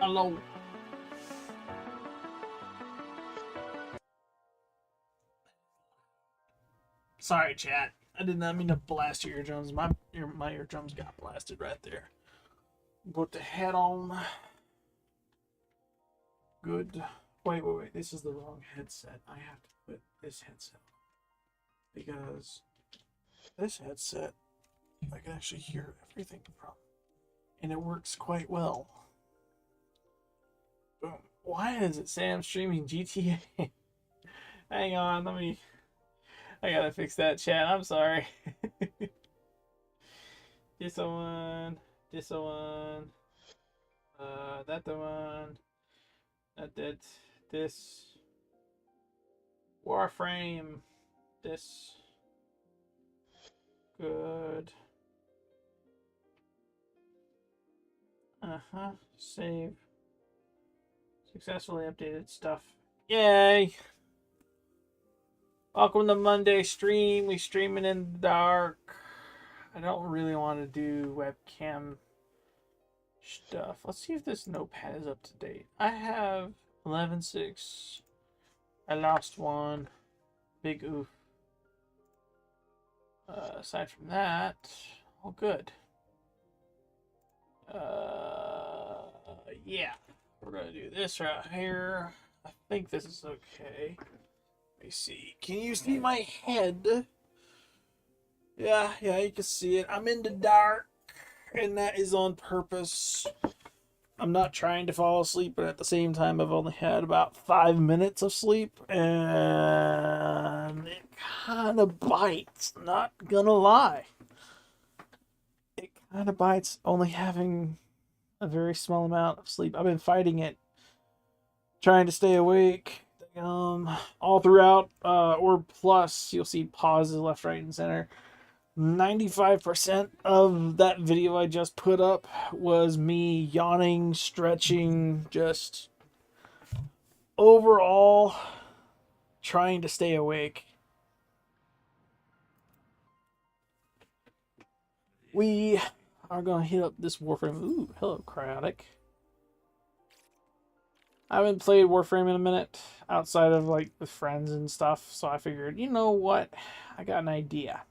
Hello. Sorry, chat. I did not mean to blast your eardrums. My eardrums got blasted right there. Put the head on. Good. Wait. This is the wrong headset. I have to put this headset on. Because this headset, I can actually hear everything from. And it works quite well. Boom. Why is it say I'm streaming GTA? Hang on, I gotta fix that, chat. I'm sorry. This one. That the one. That. This. Warframe. This. Good. Save. Successfully updated stuff. Yay! Welcome to Monday stream. We streaming in the dark. I don't really want to do webcam stuff. Let's see if this notepad is up to date. I have 11.6. I lost one. Big oof. Aside from that, all good. Yeah. We're going to do this right here. I think this is okay. Let me see. Can you see my head? Yeah, you can see it. I'm in the dark, and that is on purpose. I'm not trying to fall asleep, but at the same time, I've only had about 5 minutes of sleep, and it kind of bites. Not gonna lie. It kind of bites only having a very small amount of sleep. I've been fighting it, trying to stay awake all throughout, or plus you'll see pauses left, right, and center. 95% of that video I just put up was me yawning, stretching, just overall trying to stay awake. We are going to hit up this Warframe. Ooh, hello, Cryotic. I haven't played Warframe in a minute outside of like with friends and stuff, so I figured, you know what? I got an idea.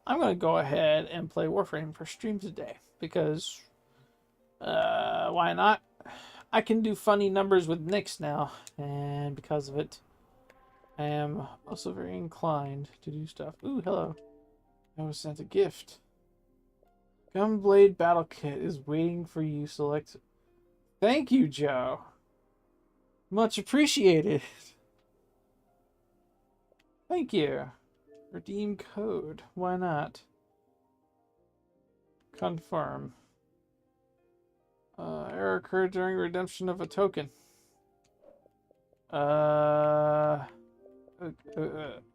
I'm going to go ahead and play Warframe for stream today because why not? I can do funny numbers with Nyx now, and because of it, I am also very inclined to do stuff. Ooh, hello. I was sent a gift. Gunblade Battle Kit is waiting for you. Select. Thank you, Joe. Much appreciated. Thank you. Redeem code. Why not? Confirm. Error occurred during redemption of a token.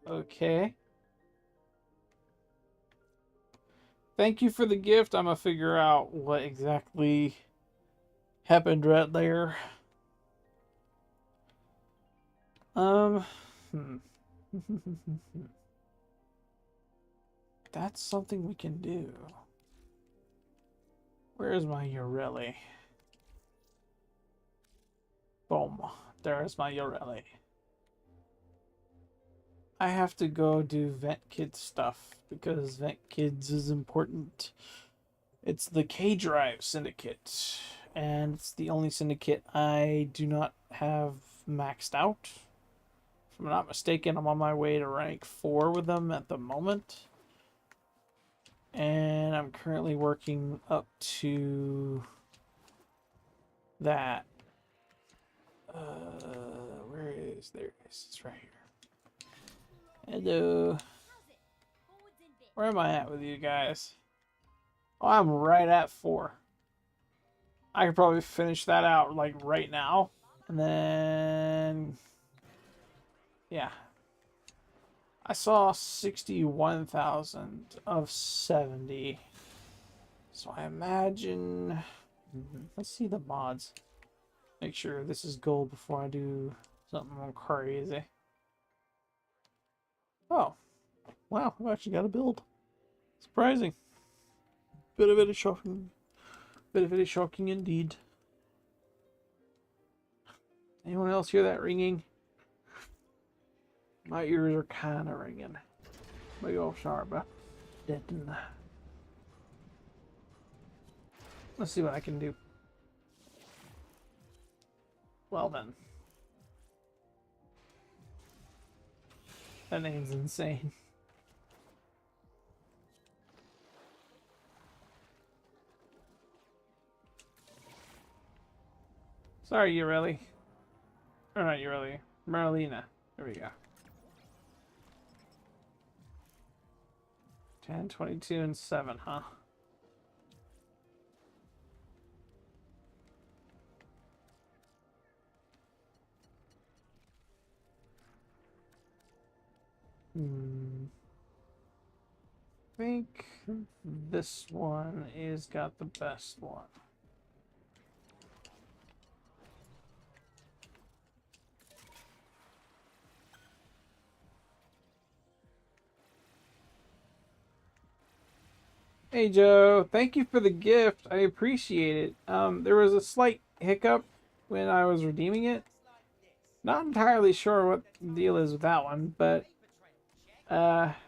Okay. Thank you for the gift. I'm gonna figure out what exactly happened right there. That's something we can do. Where is my Ureli? Boom. There's my Ureli. I have to go do Vent Kids stuff because Vent Kids is important. It's the K-Drive Syndicate, and it's the only syndicate I do not have maxed out. If I'm not mistaken, I'm on my way to rank 4 with them at the moment. And I'm currently working up to that. Where is there? It's right here. Hello. Where am I at with you guys? Oh, I'm right at 4. I could probably finish that out like right now. And then yeah. I saw 61,000 of 70. So I imagine... Let's see the mods. Make sure this is gold before I do something crazy. Oh. Wow, I actually got a build. Surprising. Bit of it is shocking. Bit of it is shocking indeed. Anyone else hear that ringing? My ears are kind of ringing. Big old sharp. Let's see what I can do. Well then. That name's insane. Sorry, Ureli. Or not Ureli. Marlena. There we go. 10, 22, and 7, huh? I think this one is got the best one. Hey Joe, thank you for the gift. I appreciate it. There was a slight hiccup when I was redeeming it. Not entirely sure what the deal is with that one, but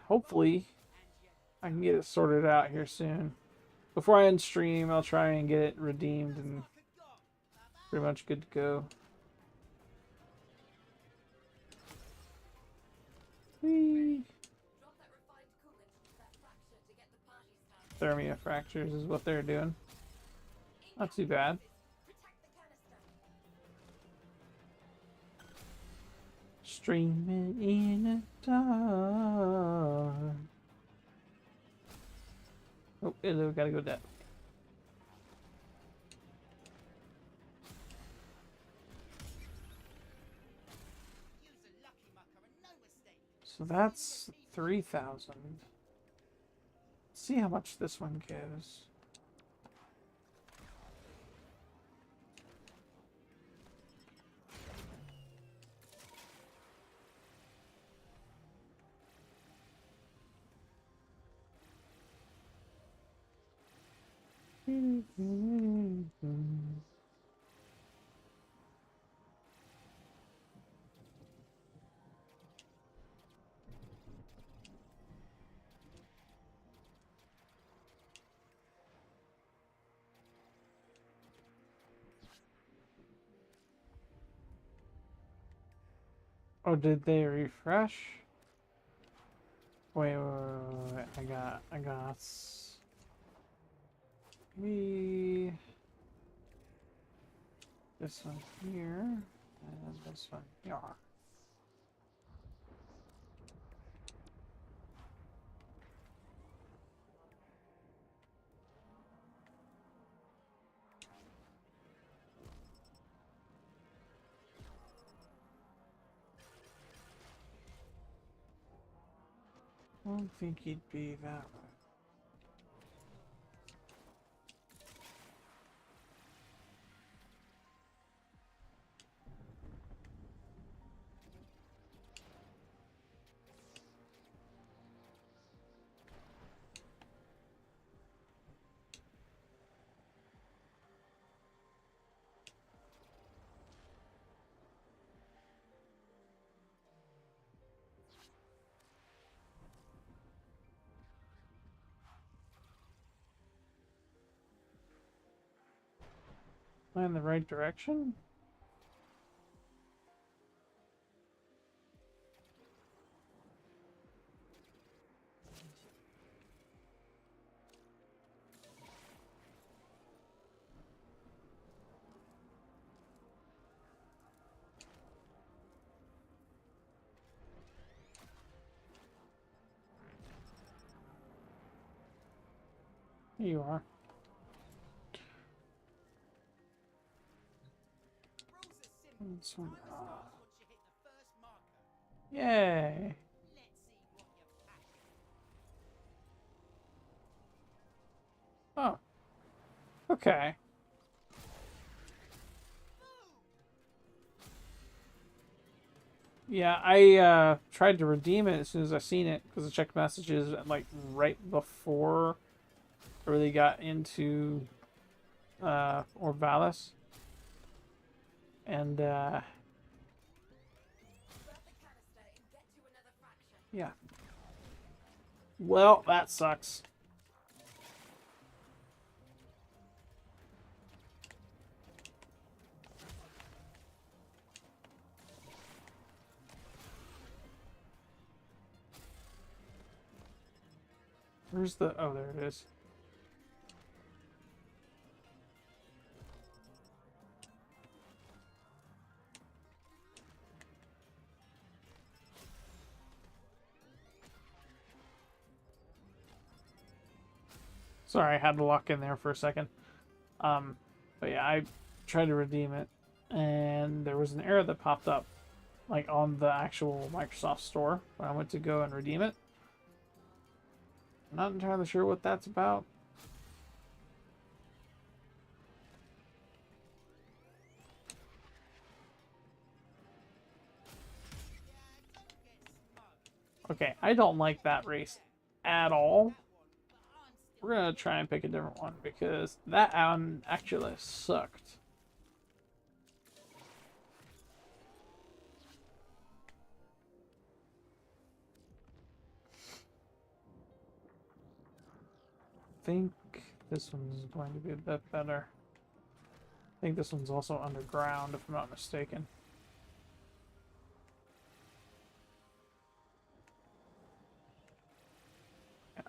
hopefully I can get it sorted out here soon. Before I end stream, I'll try and get it redeemed and pretty much good to go. Whee. Thermia fractures is what they're doing. Not too bad. Streaming in the dark. Oh, hello, gotta go down. So that's 3,000. See how much this one gives. Oh, did they refresh? Wait, I got me this one here and this one here. I don't think he'd be that way. Am I in the right direction? Here you are. This one. Yay! Oh. Okay. Yeah, I tried to redeem it as soon as I seen it because I checked messages like right before I really got into Orvalis. And Yeah. Well, that sucks. Where's the... Oh, there it is. Sorry, I had to lock in there for a second. But yeah, I tried to redeem it, and there was an error that popped up, like on the actual Microsoft Store when I went to go and redeem it. I'm not entirely sure what that's about. Okay, I don't like that race at all. We're gonna try and pick a different one because that one actually sucked. I think this one's going to be a bit better. I think this one's also underground, if I'm not mistaken. Yeah.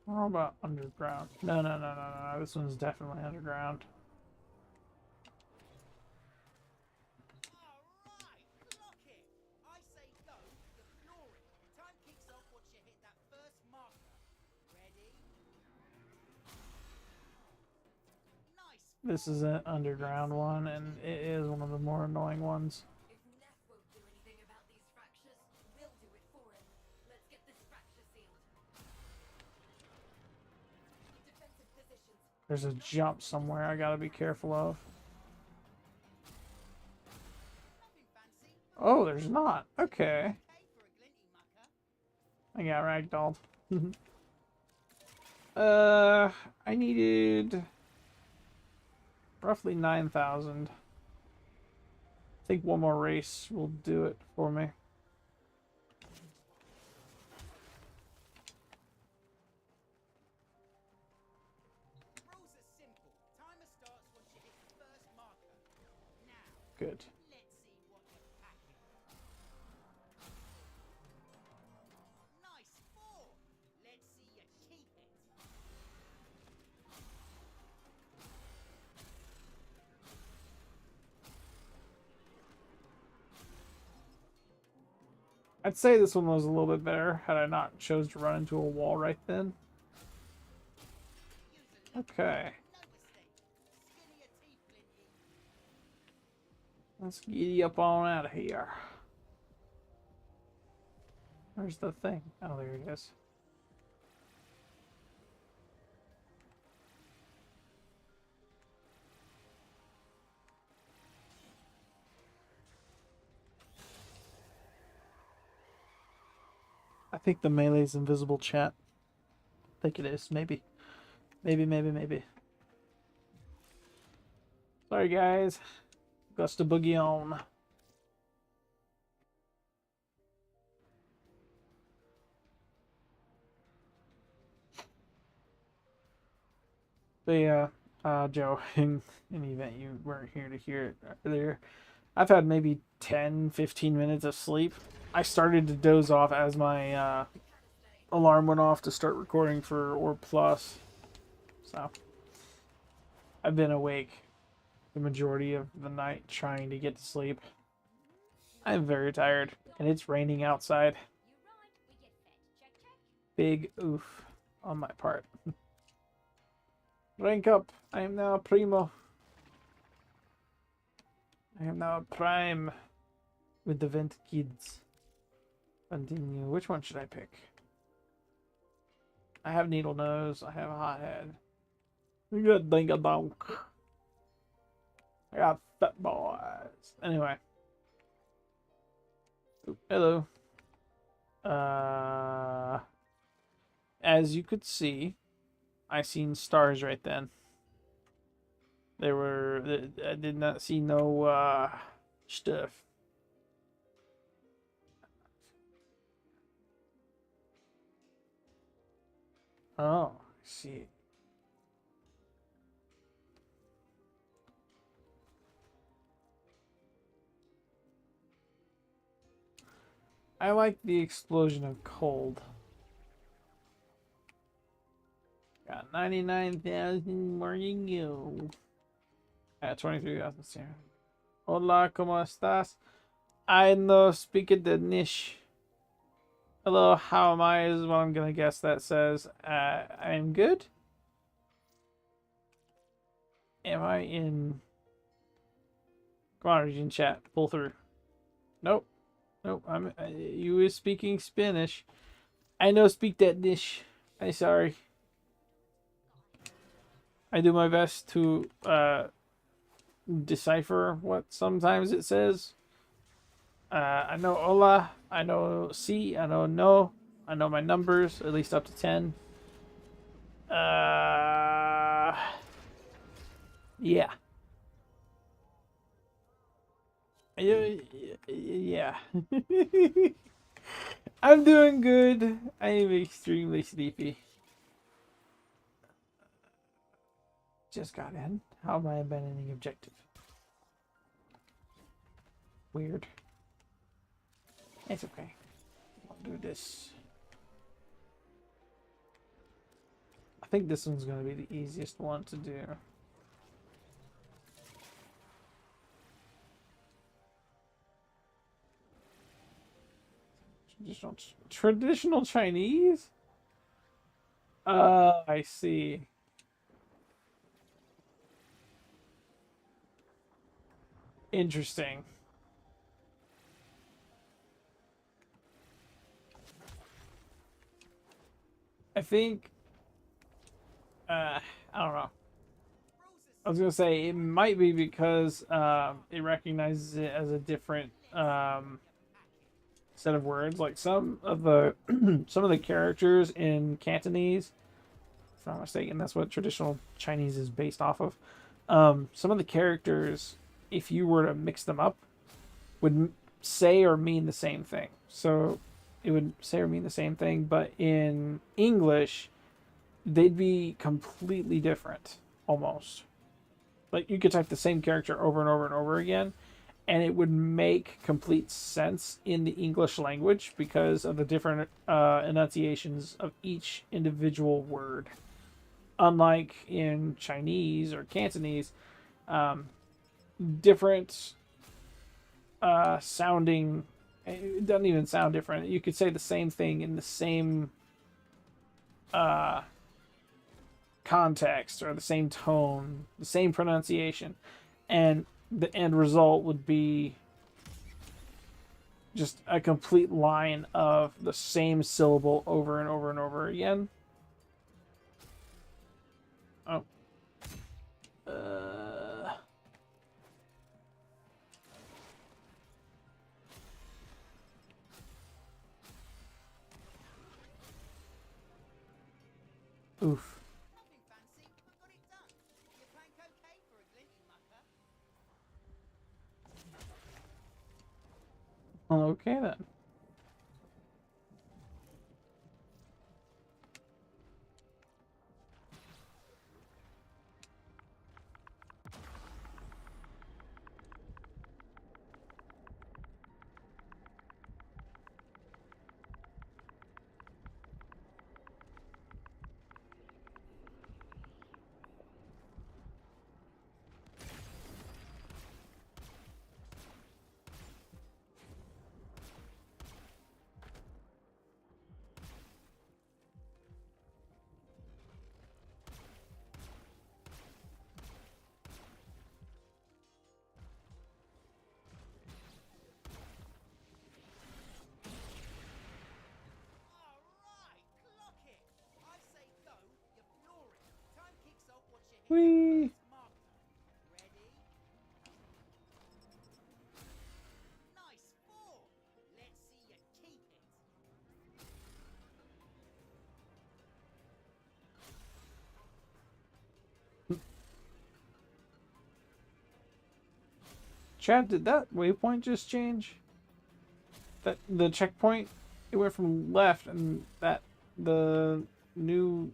How about underground? No, no, no, no, no. This one's definitely underground. This is an underground one, and it is one of the more annoying ones. There's a jump somewhere I gotta be careful of. Oh, there's not. Okay. I got ragdolled. I needed roughly 9,000. I think one more race will do it for me. Good. I'd say this one was a little bit better had I not chose to run into a wall right then. Okay. Let's giddy up on out of here. Where's the thing? Oh, there it is. I think the melee's invisible, chat. I think it is. Maybe. Maybe. Sorry, guys. Got to boogie on. But yeah, Joe, in the event you weren't here to hear it earlier, I've had maybe 10, 15 minutes of sleep. I started to doze off as my alarm went off to start recording for Orb Plus. So, I've been awake the majority of the night trying to get to sleep. I'm very tired, and it's raining outside. Big oof on my part. Rank up. I am now a primo. I am now a prime with the vent kids. Continue. Which one should I pick? I have needle nose. I have a hot head. I got dingadonk. I got fat boys. Anyway. Ooh, hello. As you could see, I seen stars right then. They were. I did not see no stuff. Oh, I see. I like the explosion of cold. Got 99,000 more to go. 23,000. Hola, ¿cómo estás? I no speak the niche. Hello, how am I is what I'm gonna guess that says. I'm good. Am I in? Come on, region chat. Pull through. Nope. Nope. You is speaking Spanish. I no speak that dish. I sorry. I do my best to decipher what sometimes it says. I know hola. I know si. I know no. I know my numbers, at least up to 10. Yeah. Yeah. I'm doing good. I am extremely sleepy. Just got in. How am I abandoning objective? Weird. It's okay. I'll do this. I think this one's going to be the easiest one to do. Traditional Chinese? I see. Interesting. I think I don't know. I was gonna say it might be because it recognizes it as a different set of words. Like some of the some of the characters in Cantonese, if I'm not mistaken, that's what traditional Chinese is based off of. Some of the characters, if you were to mix them up, would say or mean the same thing. So it would say or mean the same thing, but in English, they'd be completely different almost. Like you could type the same character over and over and over again, and it would make complete sense in the English language because of the different enunciations of each individual word. Unlike in Chinese or Cantonese, different sounding. It doesn't even sound different. You could say the same thing in the same context or the same tone, the same pronunciation, and the end result would be just a complete line of the same syllable over and over and over again. Oh. Oof. Okay then. Whee! Chad, did that waypoint just change? That the checkpoint, it went from left, and that the new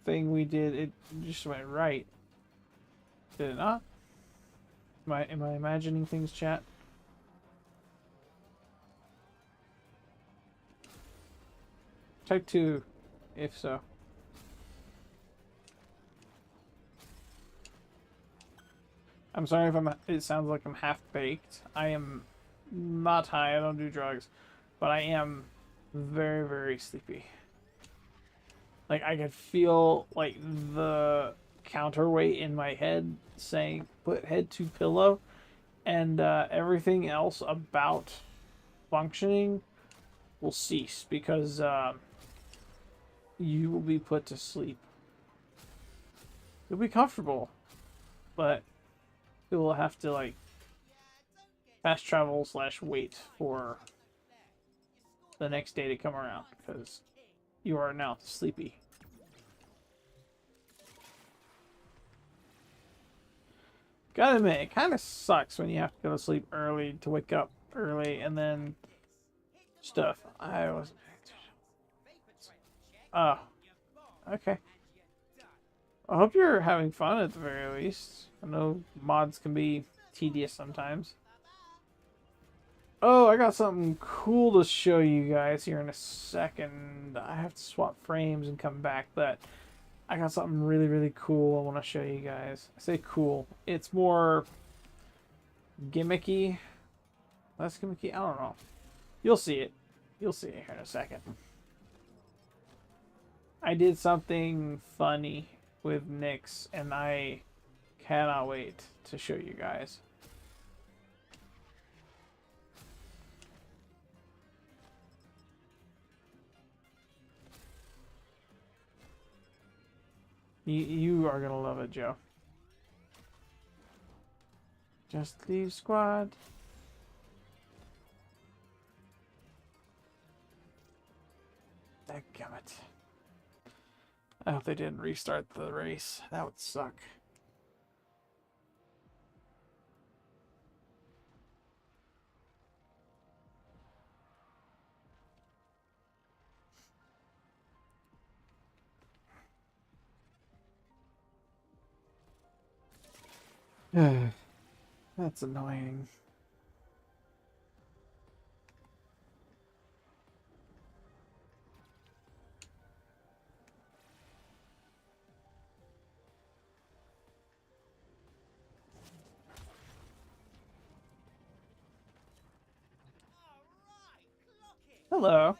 thing we did, it just went right. Did it not? Am I imagining things, chat? Type 2, if so. I'm sorry if it sounds like I'm half-baked. I am not high, I don't do drugs. But I am very, very sleepy. Like, I could feel, like, the counterweight in my head saying, put head to pillow. And everything else about functioning will cease because you will be put to sleep. You'll be comfortable, but you will have to, like, fast travel / wait for the next day to come around because you are now sleepy. Gotta admit, it kind of sucks when you have to go to sleep early to wake up early and then stuff. I was. Oh, okay. I hope you're having fun at the very least. I know mods can be tedious sometimes. Oh, I got something cool to show you guys here in a second. I have to swap frames and come back, but I got something really, really cool I want to show you guys. I say cool. It's more gimmicky. Less gimmicky? I don't know. You'll see it. You'll see it here in a second. I did something funny with Nyx, and I cannot wait to show you guys. You are gonna love it, Joe. Just leave squad. Dadgummit. I hope they didn't restart the race. That would suck. That's annoying. Hello.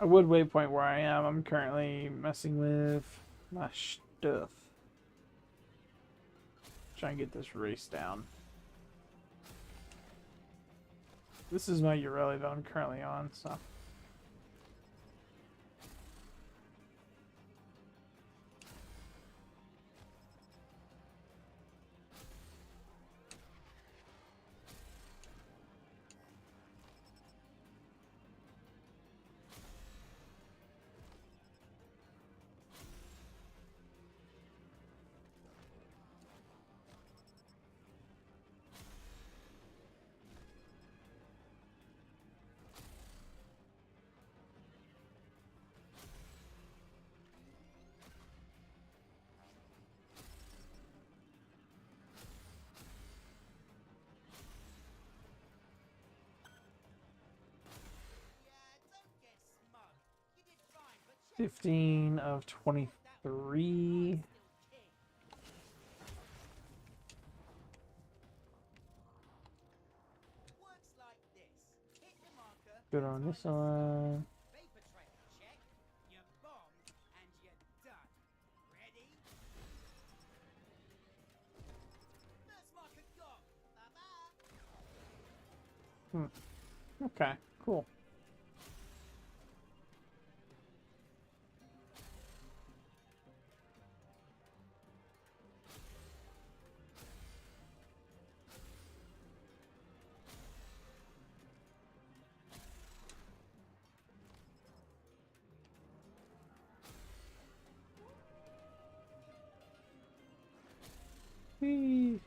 I would waypoint where I am. I'm currently messing with my stuff. Try and get this race down. This is my Urelli that I'm currently on, so. Yeah, 15 of 23. Good on this one. Okay, cool. Whee.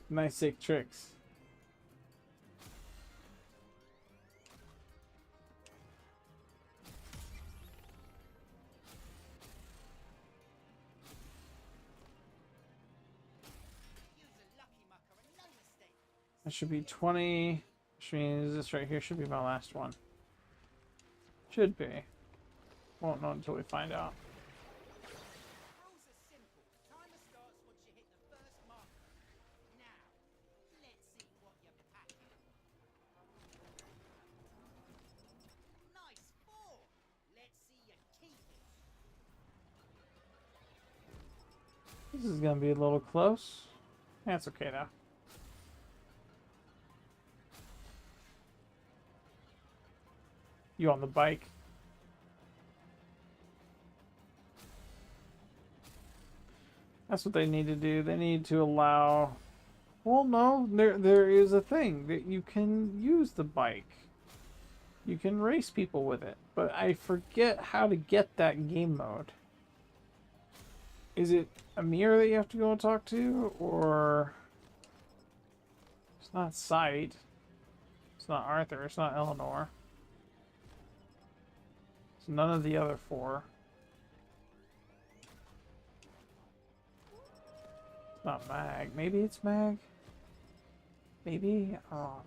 Nice sick tricks. That should be 20. Which means this right here should be my last one. Should be. Won't know until we find out. Rules are simple. Timer starts once you hit the first marker. Now, let's see what you're packing. Nice 4. Let's see you keep it. This is gonna be a little close. That's okay though. You on the bike? That's what they need to do. They need to allow. Well, no, there is a thing that you can use the bike. You can race people with it, but I forget how to get that game mode. Is it Amir that you have to go and talk to, or it's not Sight? It's not Arthur. It's not Eleanor. It's none of the other 4. It's not Mag. Maybe it's Mag. Maybe. Oh.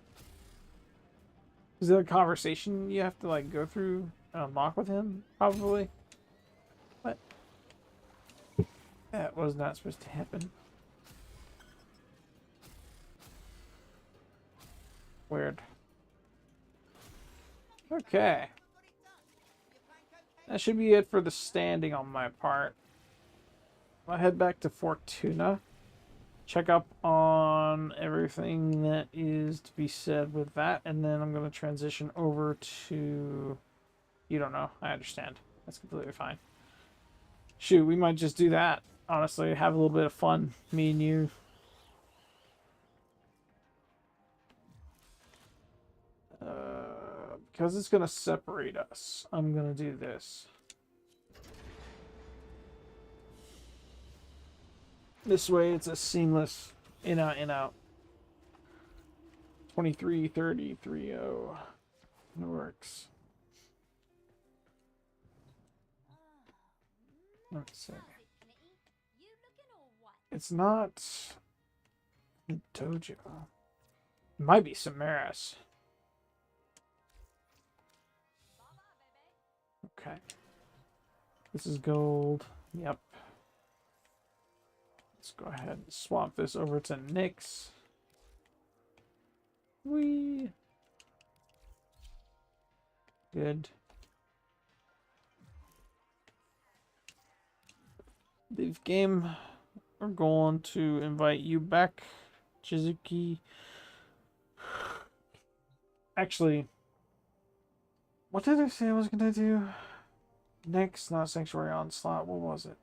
Is there a conversation you have to like go through and unlock with him? Probably. What? That was not supposed to happen. Weird. Okay. That should be it for the standing on my part. I'll head back to Fortuna. Check up on everything that is to be said with that, and then I'm going to transition over to... You don't know. I understand. That's completely fine. Shoot, we might just do that. Honestly, have a little bit of fun. Me and you. Because it's going to separate us, I'm going to do this. This way it's a seamless in out, in out. 23, 30, 30. It works. Let's see. It's not the dojo. It might be Samaras. Okay. This is gold. Yep. Let's go ahead and swap this over to Nyx. Whee! Good. Leave game. We're going to invite you back, Chizuki. Actually, what did I say I was gonna do? Next, not Sanctuary Onslaught. What was it?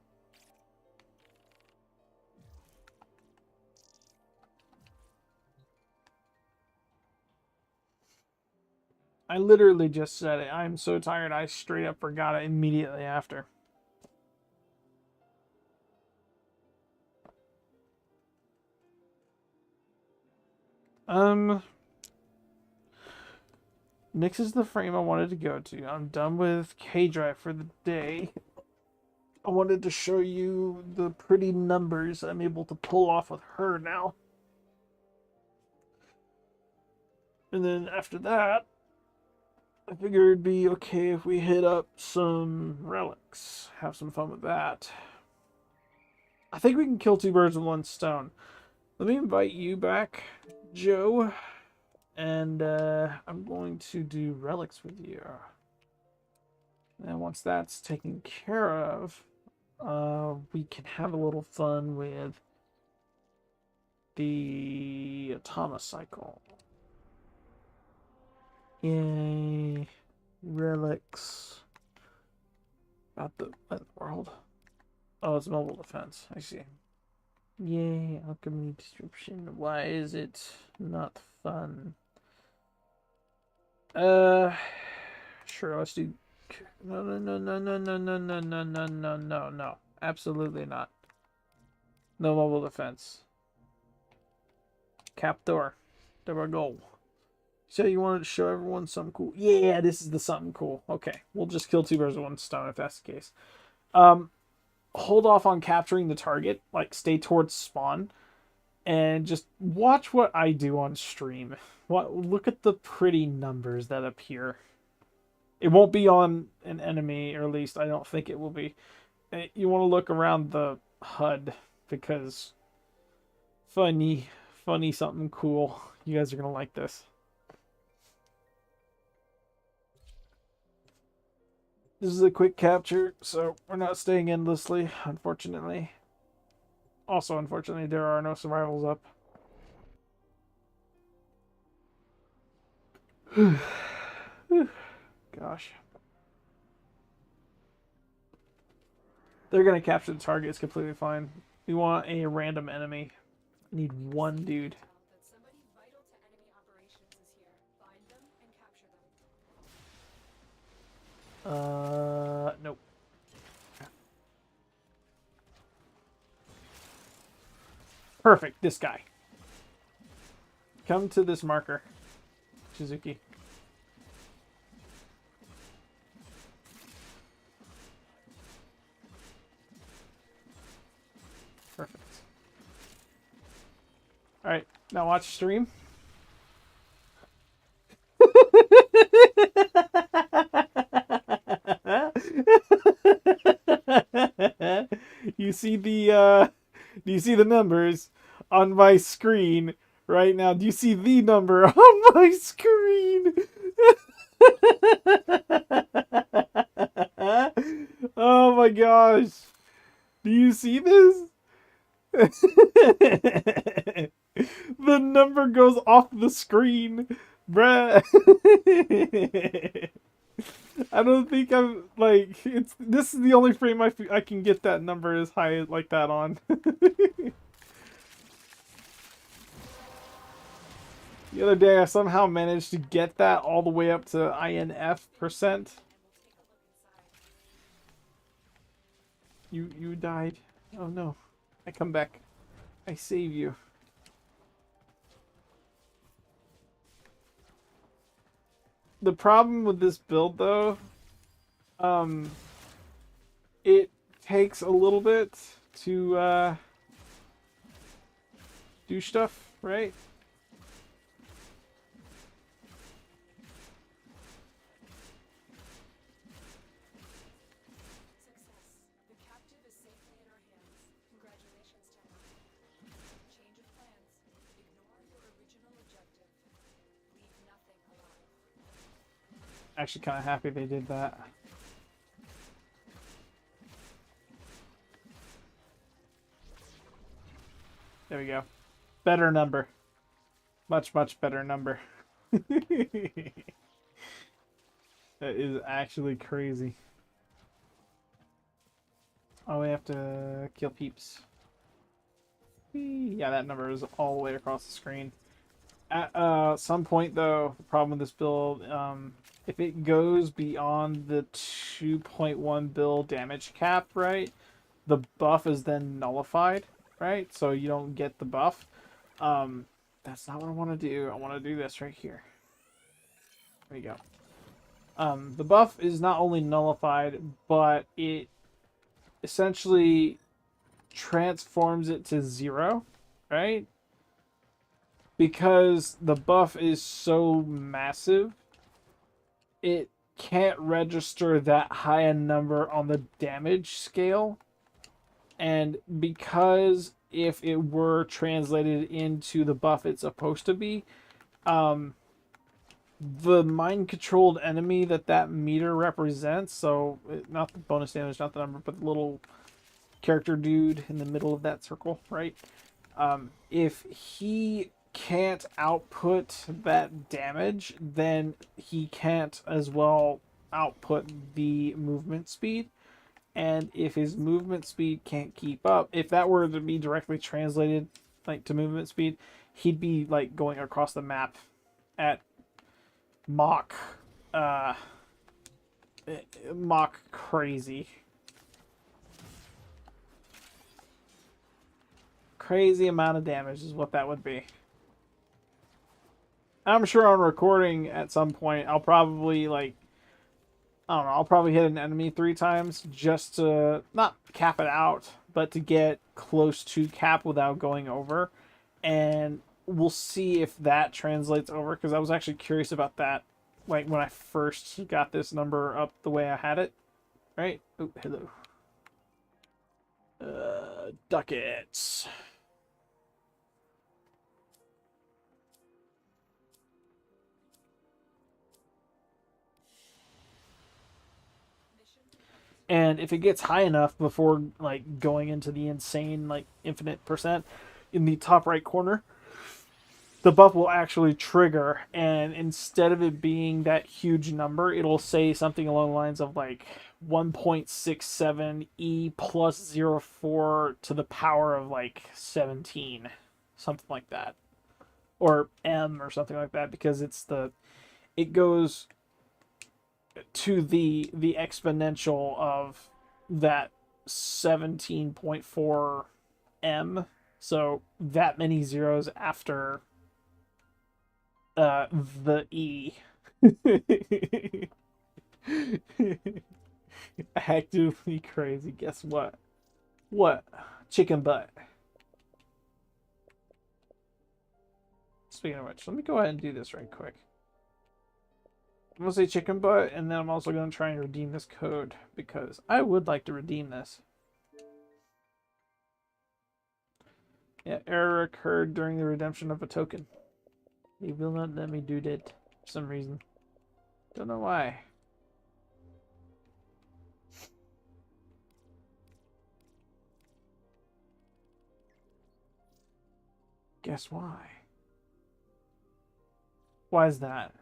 I literally just said it. I'm so tired I straight up forgot it immediately after. Nyx is the frame I wanted to go to. I'm done with K-Drive for the day. I wanted to show you the pretty numbers I'm able to pull off with her now. And then after that, I figured it'd be okay if we hit up some relics. Have some fun with that. I think we can kill 2 birds with 1 stone. Let me invite you back, Joe. And I'm going to do relics with you. And once that's taken care of, we can have a little fun with the Automa cycle. Yay. Relics. About the world. Oh, it's mobile defense. I see. Yay, alchemy description. Why is it not fun? Sure, let's do... No, no, no, no, no, no, no, no, no, no, no, no, no. Absolutely not. No mobile defense. Captor. There we go. So you wanted to show everyone something cool? Yeah, this is the something cool. Okay, we'll just kill two birds with one stone if that's the case. Hold off on capturing the target. Like, stay towards spawn. And just watch what I do on stream. Look at the pretty numbers that appear. It won't be on an enemy, or at least I don't think it will be. You want to look around the HUD, because funny something cool. You guys are going to like this. This is a quick capture, so we're not staying endlessly, unfortunately. Also, unfortunately, there are no survivals up. Gosh. They're going to capture the target. It's completely fine. We want a random enemy. I need one dude. Nope. Perfect, this guy. Come to this marker, Shizuki. Perfect. Alright, now watch stream. You see the do you see the numbers on my screen right now? Do you see the number on my screen? Oh my gosh. Do you see this? The number goes off the screen, bruh. I don't think I'm like this is the only frame I can get that number as high like that on. The other day I somehow managed to get that all the way up to INF%. You died. Oh no. I come back. I save you. The problem with this build though, it takes a little bit to do stuff, right? Actually kind of happy they did that. There we go. Better number. Much better number. That is actually crazy. Oh, we have to kill peeps. Whee! Yeah, that number is all the way across the screen. At some point, though, the problem with this build, if it goes beyond the 2.1 bill damage cap, right, the buff is then nullified, right? So you don't get the buff. That's not what I want to do. I want to do this right here. There you go. The buff is not only nullified, but it essentially transforms it to 0, right? Because the buff is so massive, it can't register that high a number on the damage scale. And because if it were translated into the buff it's supposed to be, the mind-controlled enemy that meter represents, so not the bonus damage, not the number, but the little character dude in the middle of that circle, right? If he can't output that damage, then he can't as well output the movement speed. And if his movement speed can't keep up, if that were to be directly translated like to movement speed, he'd be like going across the map at Mach uh Mach crazy. Crazy amount of damage is what that would be. I'm sure on recording at some point I'll probably like I don't know, I'll probably hit an enemy 3 times just to not cap it out, but to get close to cap without going over. And we'll see if that translates over, because I was actually curious about that, like when I first got this number up the way I had it. Right? Oh, hello. Ducats. And if it gets high enough before like going into the insane like infinite percent in the top right corner, the buff will actually trigger, and instead of it being that huge number, it'll say something along the lines of like 1.67 E plus 0.4 to the power of like 17, something like that, or M or something like that, because it goes to the exponential of that 17.4 M, so that many zeros after the E. Actively crazy. Guess what? What? Chicken butt. Speaking of which, let me go ahead and do this right quick. I'm gonna say chicken butt, and then I'm also gonna try and redeem this code because I would like to redeem this. Yeah, error occurred during the redemption of a token. It will not let me do that for some reason. Don't know why. Guess why? Why is that?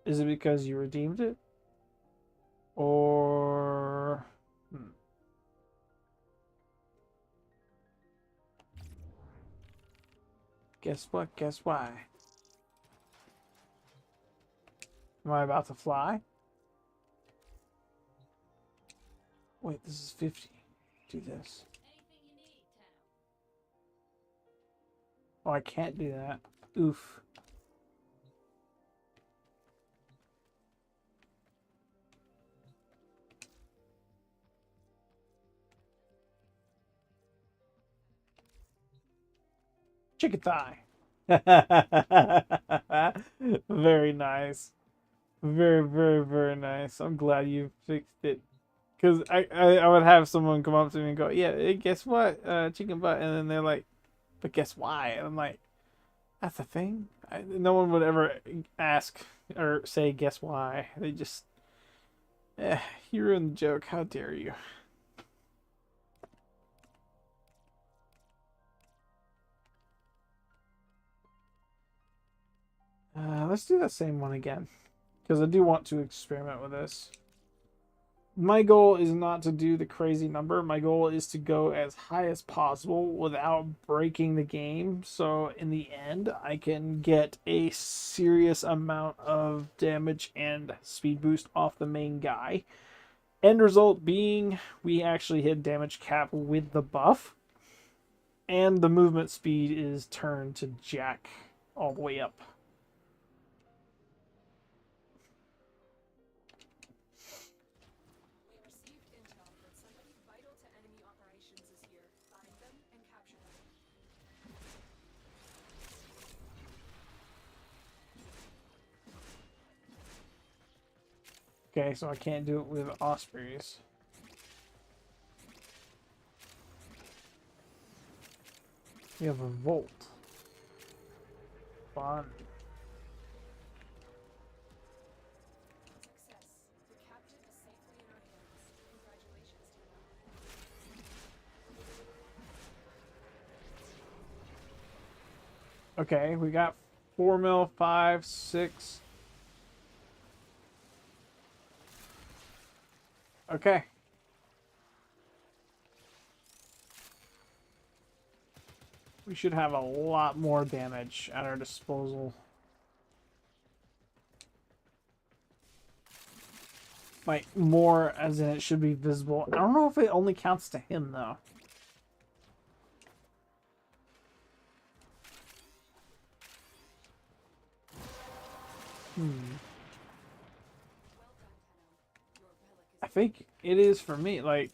Is it because you redeemed it? Or... Guess what? Guess why? Am I about to fly? Wait, this is 50. Do this. Oh, I can't do that. Oof. Chicken thigh. Very nice. Very, very, very nice. I'm glad you fixed it. Because I would have someone come up to me and go, yeah, guess what? Chicken butt. And then they're like, but guess why? And I'm like, that's a thing? No one would ever ask or say, guess why? They just, you ruined the joke. How dare you? Let's do that same one again, because I do want to experiment with this. My goal is not to do the crazy number. My goal is to go as high as possible without breaking the game. So in the end, I can get a serious amount of damage and speed boost off the main guy. End result being we actually hit damage cap with the buff. And the movement speed is turned to jack all the way up. Okay, so I can't do it with Ospreys. We have a Volt. Fun. Okay, we got 4 mil, 5, 6. Okay. We should have a lot more damage at our disposal. Like, more as in it should be visible. I don't know if it only counts to him, though. I think it is for me, like...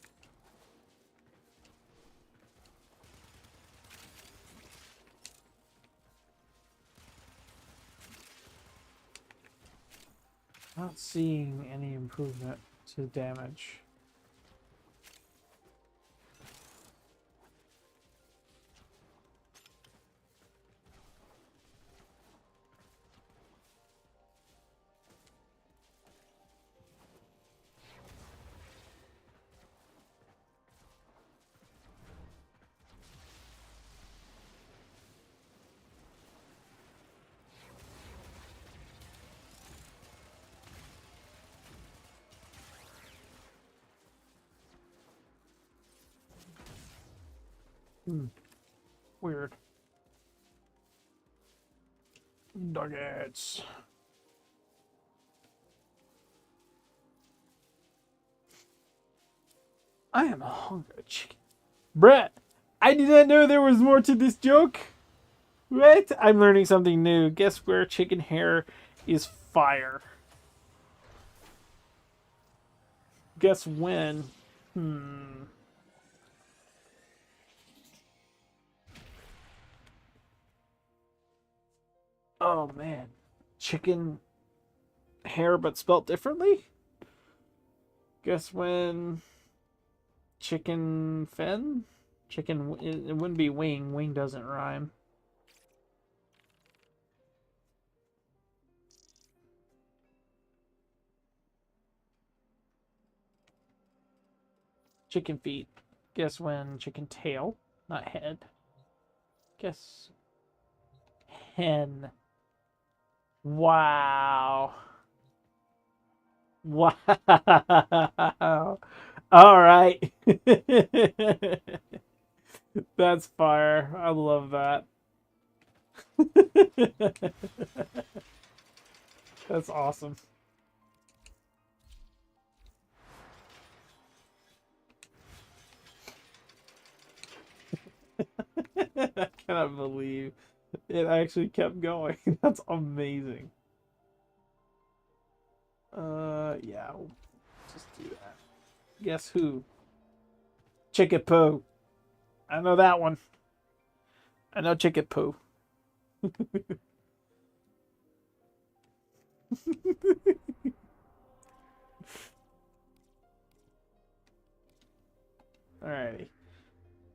Not seeing any improvement to damage. Weird. Nuggets. I am a hungry chicken. Brett, I did not know there was more to this joke. What? I'm learning something new. Guess where chicken hair is fire. Guess when? Oh man. Chicken hair but spelt differently? Guess when? Chicken fin? Chicken, it wouldn't be wing. Wing doesn't rhyme. Chicken feet. Guess when? Chicken tail, not head. Guess hen. Wow. Wow. All right. That's fire. I love that. That's awesome. I cannot believe it actually kept going. That's amazing. Yeah, we'll just do that. Guess who? Chicken poo. I know that one. I know chicken poo. Alrighty.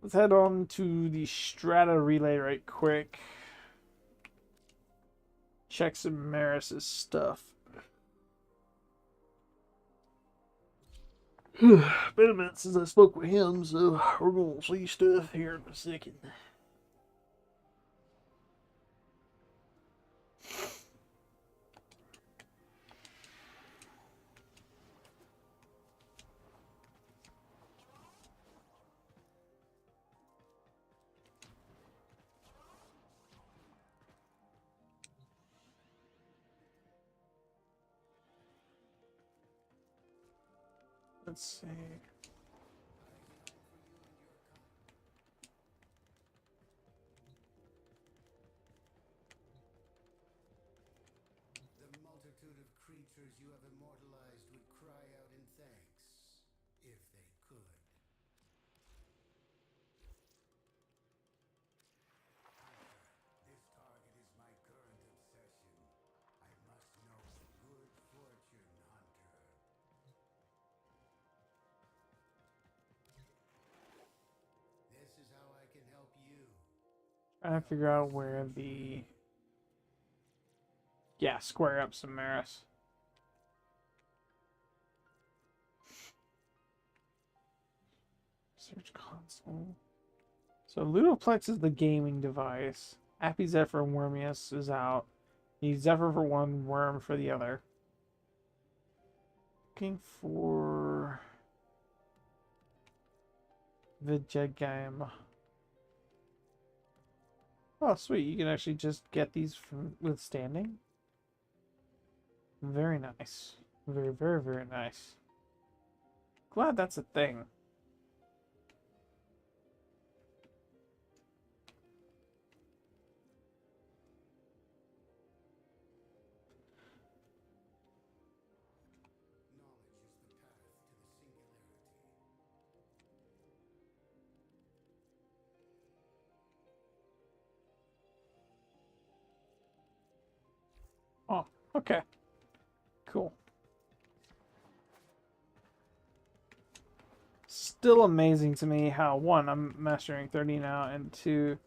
Let's head on to the Strata Relay right quick. Check some Maris's stuff. Been a minute since I spoke with him, so we're gonna see stuff here in a second. Let's see. The multitude of creatures you have immortalized would cry out in thanks, if they could. This target is my current obsession. I must know good fortune, Hunter. This is how I can help you. Trying to figure out where the... Yeah, square up some Maris. Search console. So Ludoplex is the gaming device. Happy Zephyr and Wormius is out. Need Zephyr for one, Worm for the other. Looking for the Jet Game. Oh, sweet. You can actually just get these from withstanding. Very nice. Very, very, very nice. Glad that's a thing. Oh, okay. Cool. Still amazing to me how, one, I'm mastering 30 now, and two,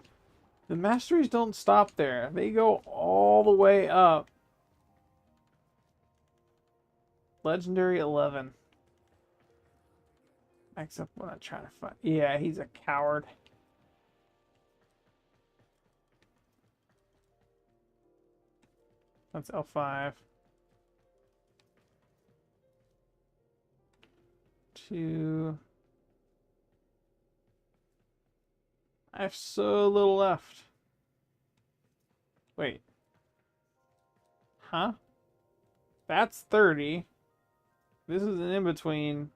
the masteries don't stop there. They go all the way up. Legendary 11. Except when I try to find... Yeah, he's a coward. That's L5. 2. I have so little left. Wait. Huh? That's 30. This is an in-between.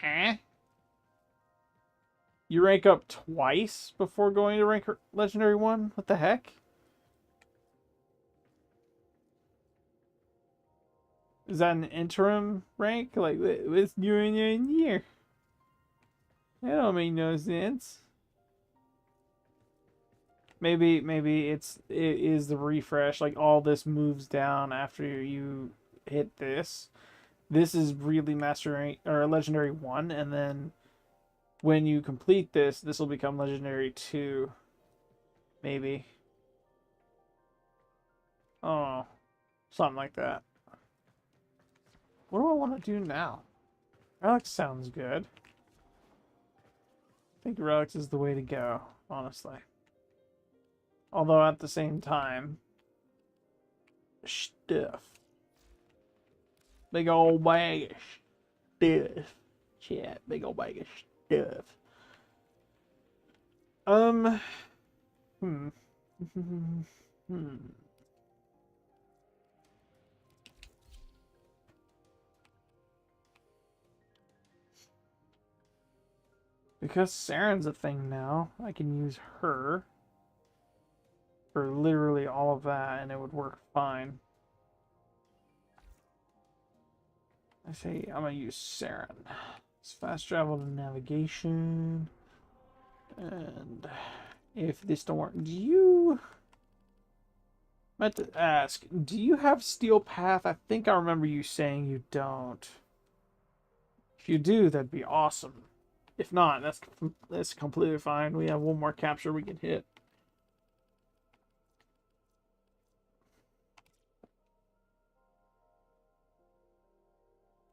Huh? You rank up twice before going to rank Legendary 1? What the heck? Is that an interim rank? Like, what's doing in here? That don't make no sense. Maybe it is the refresh. Like, all this moves down after you hit this. This is really mastering or Legendary 1, and then when you complete this, this will become Legendary 2. Maybe. Oh, something like that. What do I want to do now? Relics sounds good. I think Relics is the way to go, honestly. Although at the same time, stuff. Big old bag of stuff. Chat, big old bag of stuff. Hmm. Hmm. Because Saren's a thing now, I can use her for literally all of that and it would work fine. I say I'm gonna use Saren. It's fast travel to navigation. And if this don't work, do you... I meant to ask, do you have Steel Path? I think I remember you saying you don't. If you do, that'd be awesome. If not, that's completely fine. We have one more capture we can hit.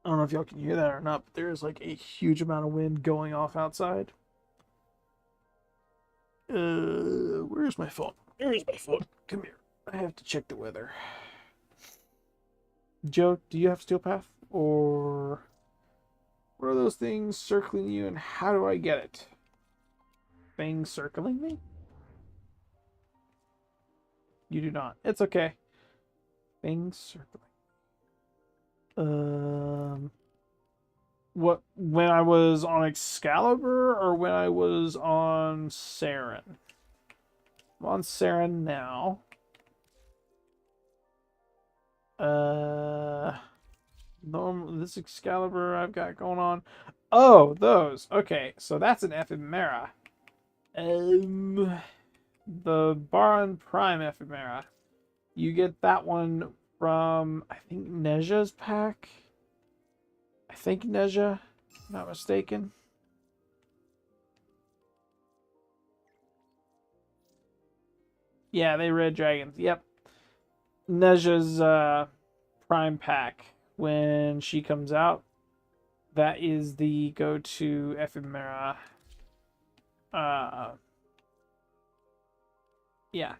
I don't know if y'all can hear that or not, but there is like a huge amount of wind going off outside. Where's my phone? Where's my phone? Come here. I have to check the weather. Joe, do you have Steel Path? Or what are those things circling you and how do I get it? Things circling me? You do not. It's okay. Things circling. What, when I was on Excalibur or when I was on Saren? I'm on Saren now. This Excalibur I've got going on. Oh, those. Okay, so that's an Ephemera. The Baron Prime Ephemera. You get that one from, I think, Neja's pack. I think Neja, not mistaken. Yeah, they red dragons. Yep. Neja's Prime pack when she comes out. That is the go-to Ephemera. Yeah.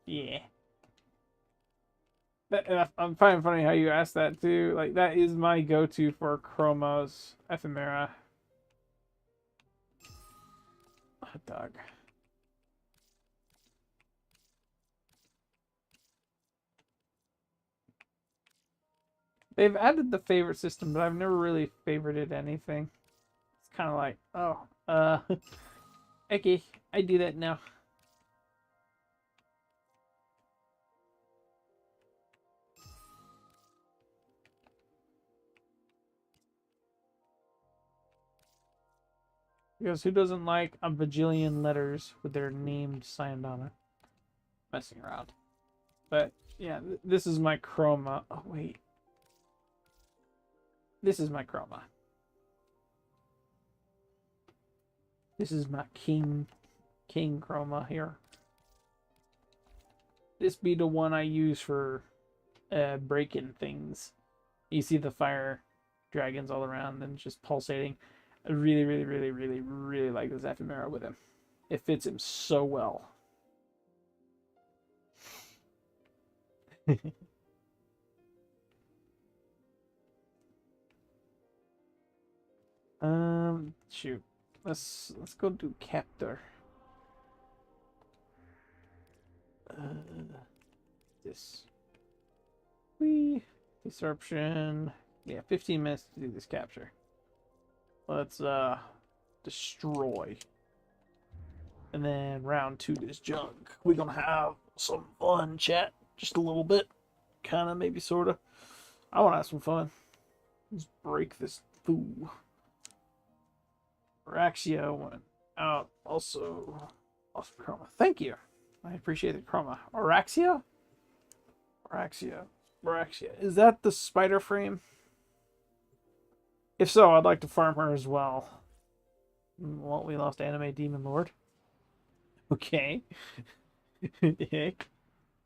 Yeah. I'm finding funny how you asked that too. Like that is my go-to for Chroma's Ephemera. Hot dog. They've added the favorite system, but I've never really favorited anything. It's kind of like, oh, okay, I do that now. Because who doesn't like a bajillion letters with their name signed on it? Messing around. But, yeah, this is my Chroma. Oh, wait. This is my Chroma. This is my King Chroma here. This be the one I use for breaking things. You see the fire dragons all around and just pulsating. I really, really, really, really, really like this ephemera with him. It fits him so well. Shoot. Let's go do captor. This. Disruption. Yeah, 15 minutes to do this capture. Let's destroy. And then round 2 this junk. We're gonna have some fun, chat. Just a little bit. Kinda, maybe sorta. I wanna have some fun. Let's break this fool. Raxia went out. Also off Chroma. Thank you. I appreciate the Chroma. Araxia? Araxia. Is that the spider frame? If so, I'd like to farm her as well. Well, we lost Anime Demon Lord. Okay. Heck.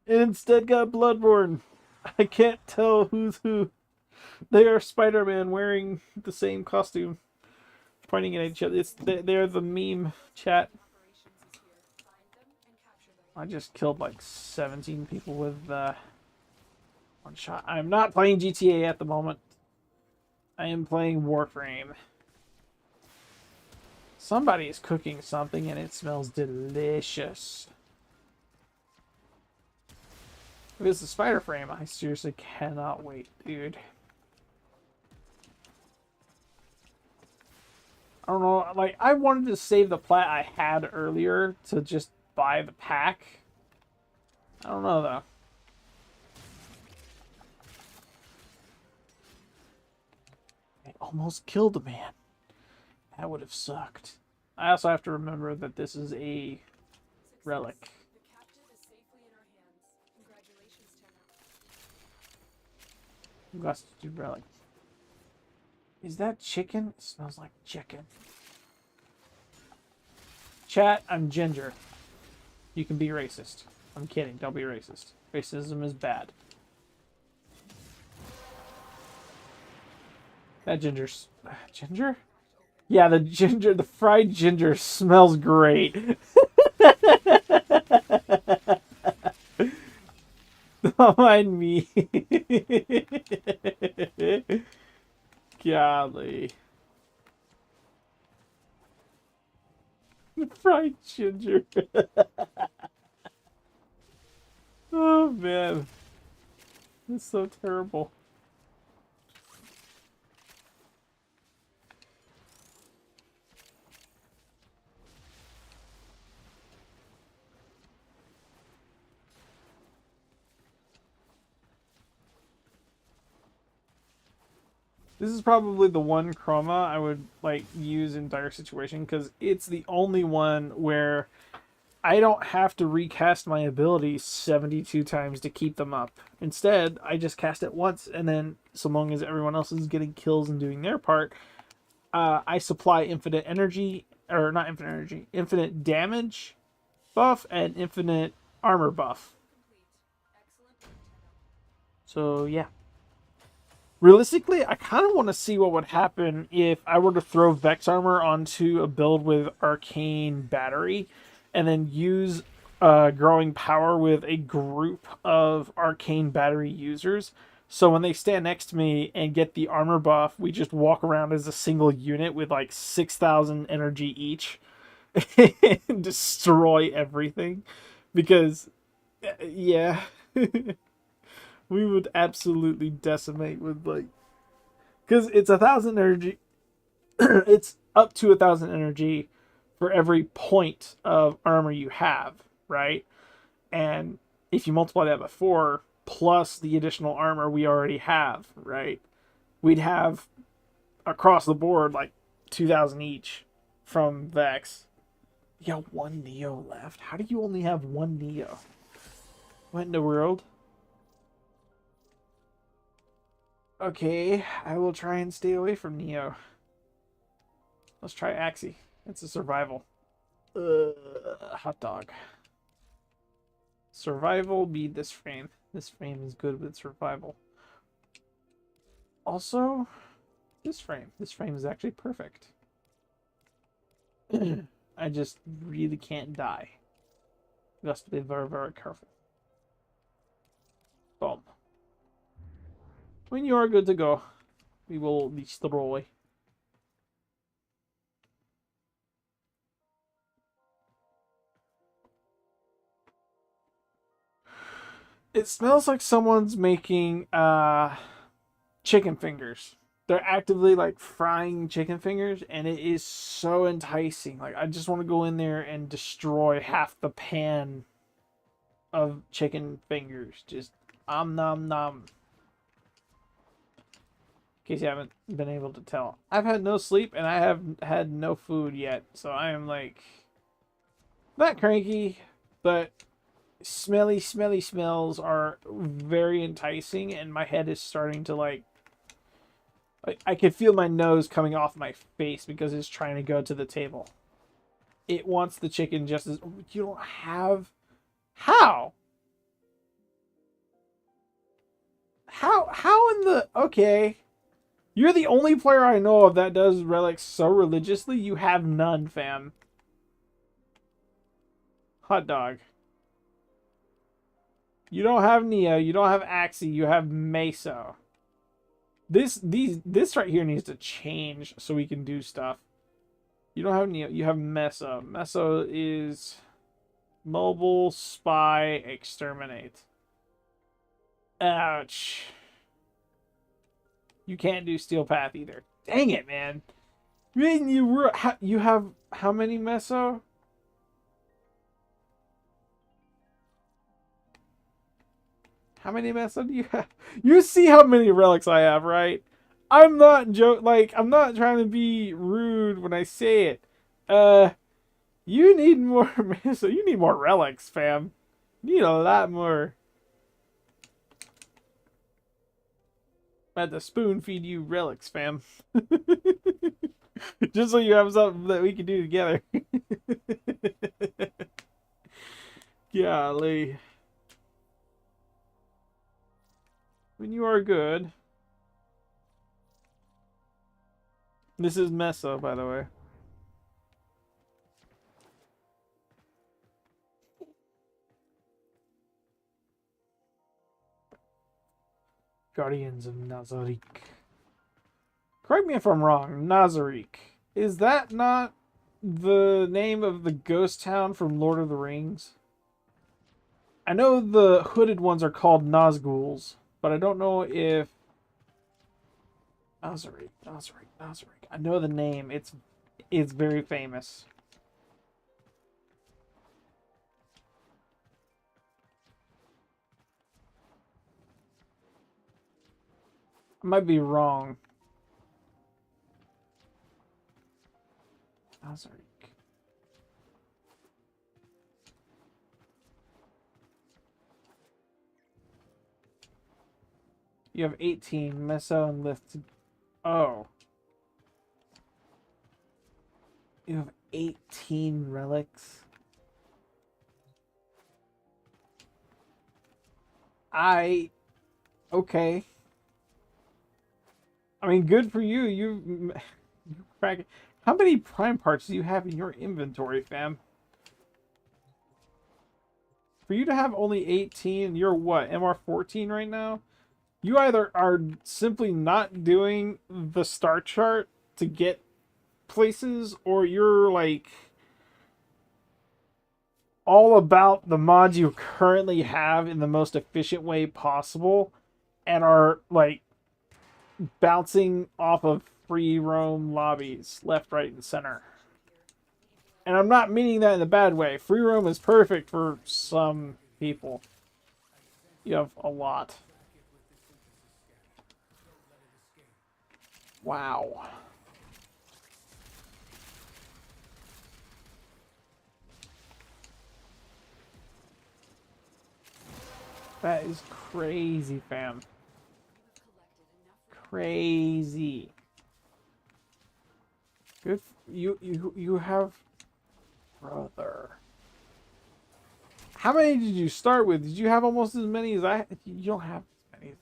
Instead got Bloodborne. I can't tell who's who. They are Spider-Man wearing the same costume. Pointing at each other. They're the meme chat. I just killed like 17 people with one shot. I'm not playing GTA at the moment. I am playing Warframe. Somebody is cooking something and it smells delicious. If it's the spider frame, I seriously cannot wait, dude. I don't know, like, I wanted to save the plat I had earlier to just buy the pack. I don't know, though. I almost killed a man. That would have sucked. I also have to remember that this is a relic. The captive is safely in our hands. Congratulations, Tenno. Got to do relic. Is that chicken? It smells like chicken. Chat, I'm ginger. You can be racist. I'm kidding. Don't be racist. Racism is bad. That ginger's... ginger? Yeah, the fried ginger smells great. Don't mind me. Golly. Fried ginger. Oh, man. That's so terrible. This is probably the one chroma I would like use in dire situation because it's the only one where I don't have to recast my abilities 72 times to keep them up. Instead, I just cast it once, and then so long as everyone else is getting kills and doing their part, I supply infinite energy, or not infinite energy, infinite damage buff and infinite armor buff. So yeah. Realistically, I kind of want to see what would happen if I were to throw Vex Armor onto a build with Arcane Battery and then use growing power with a group of arcane battery users. So when they stand next to me and get the armor buff, we just walk around as a single unit with like 6,000 energy each and destroy everything. Because, yeah, we would absolutely decimate with like. Because it's 1,000 energy. It's up to 1,000 energy for every point of armor you have, right? And if you multiply that by 4 plus the additional armor we already have, right? We'd have across the board like 2,000 each from Vex. You got one Neo left. How do you only have one Neo? What in the world? Okay, I will try and stay away from Neo. Let's try Axie. It's a survival. Hot dog. Survival beat this frame. This frame is good with survival. Also, this frame. This frame is actually perfect. I just really can't die. You have to be very, very careful. Boom. When you are good to go, we will destroy. It smells like someone's making chicken fingers. They're actively like frying chicken fingers, and it is so enticing. Like I just want to go in there and destroy half the pan of chicken fingers. Just nom nom. In case you haven't been able to tell, I've had no sleep and I have had no food yet, so I am like not cranky, but smelly smells are very enticing, and my head is starting to like I can feel my nose coming off my face because it's trying to go to the table. It wants the chicken just as you don't have how in the okay. You're the only player I know of that does relics so religiously. You have none, fam. Hot dog. You don't have Neo. You don't have Axie. You have Meso. This right here needs to change so we can do stuff. You don't have Neo. You have Meso. Meso is mobile, spy, exterminate. Ouch. You can't do Steel Path either. Dang it, man. You have how many Meso? How many Meso do you have? You see how many relics I have, right? I'm not I'm not trying to be rude when I say it. You need more Meso. You need more relics, fam. You need a lot more. I had to spoon feed you relics, fam. Just so you have something that we can do together. Golly. When you are good. This is Meso, by the way. Guardians of Nazarick. Correct me if I'm wrong. Nazarick. Is that not the name of the ghost town from Lord of the Rings? I know the hooded ones are called Nazguls, but I don't know if... Nazarick. I know the name. It's very famous. I might be wrong. Nazarick. You have 18 Meso and lift. Oh. You have 18 relics. Okay. I mean, good for you. You crack. How many prime parts do you have in your inventory, fam? for you to have only 18, you're what, MR14 right now? You either are simply not doing the star chart to get places, or you're like all about the mods you currently have in the most efficient way possible and are like bouncing off of free roam lobbies left, right, and center. And I'm not meaning that in a bad way. Free roam is perfect for some people. You have a lot. Wow. That is crazy, fam. Crazy. Good. You have, brother. How many did you start with? Did you have almost as many as I? You don't have as many.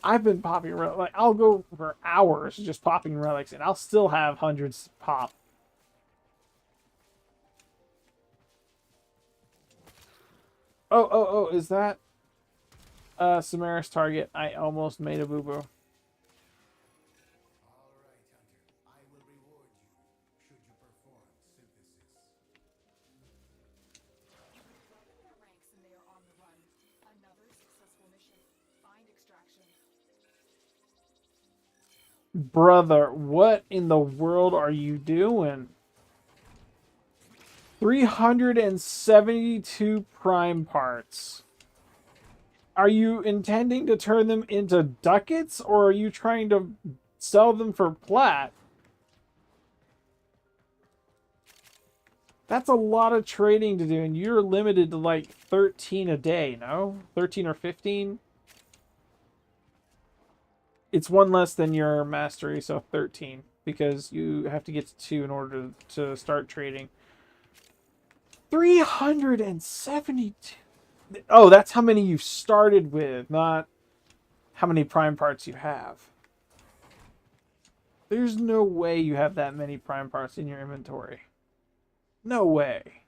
I've been popping relics. Like, I'll go for hours just popping relics, and I'll still have hundreds pop. Oh, is that Samaris target? I almost made a boo-boo. All right, Hunter. I will reward you should you perform synthesis. Ranks and they are on the run. Another successful mission. Find extraction. Brother, what in the world are you doing? 372 prime parts. Are you intending to turn them into ducats, or are you trying to sell them for plat? That's a lot of trading to do, and you're limited to like 13 a day, no? 13 or 15? It's one less than your mastery, so 13, because you have to get to 2 in order to start trading. 372. Oh, that's how many you started with, not how many prime parts you have. There's no way you have that many prime parts in your inventory. No way.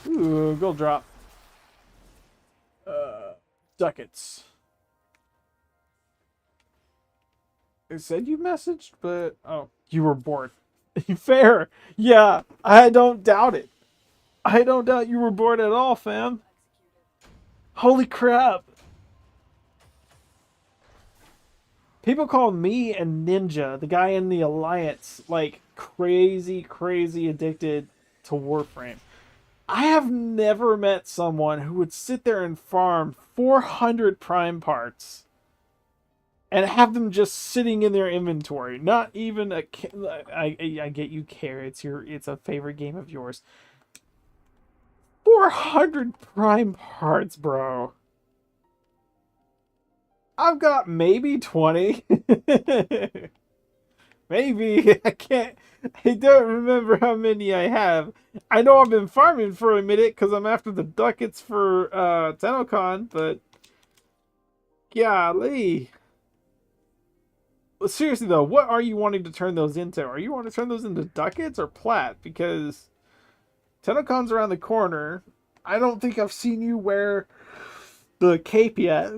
Ooh, gold drop. Ducats. It said you messaged, but oh, you were bored. Fair. Yeah, I don't doubt it. I don't doubt you were bored at all, fam. Holy crap. People call me and Ninja, the guy in the Alliance, like crazy, crazy addicted to Warframe. I have never met someone who would sit there and farm 400 prime parts and have them just sitting in their inventory. Not even a. I get you care. It's a favorite game of yours. 400 prime parts, bro. I've got maybe 20. Maybe. I don't remember how many I have. I know I've been farming for a minute because I'm after the ducats for TennoCon, but golly. Well, seriously though, what are you wanting to turn those into? Are you wanting to turn those into ducats or plat? Because TennoCon's around the corner. I don't think I've seen you wear the cape yet.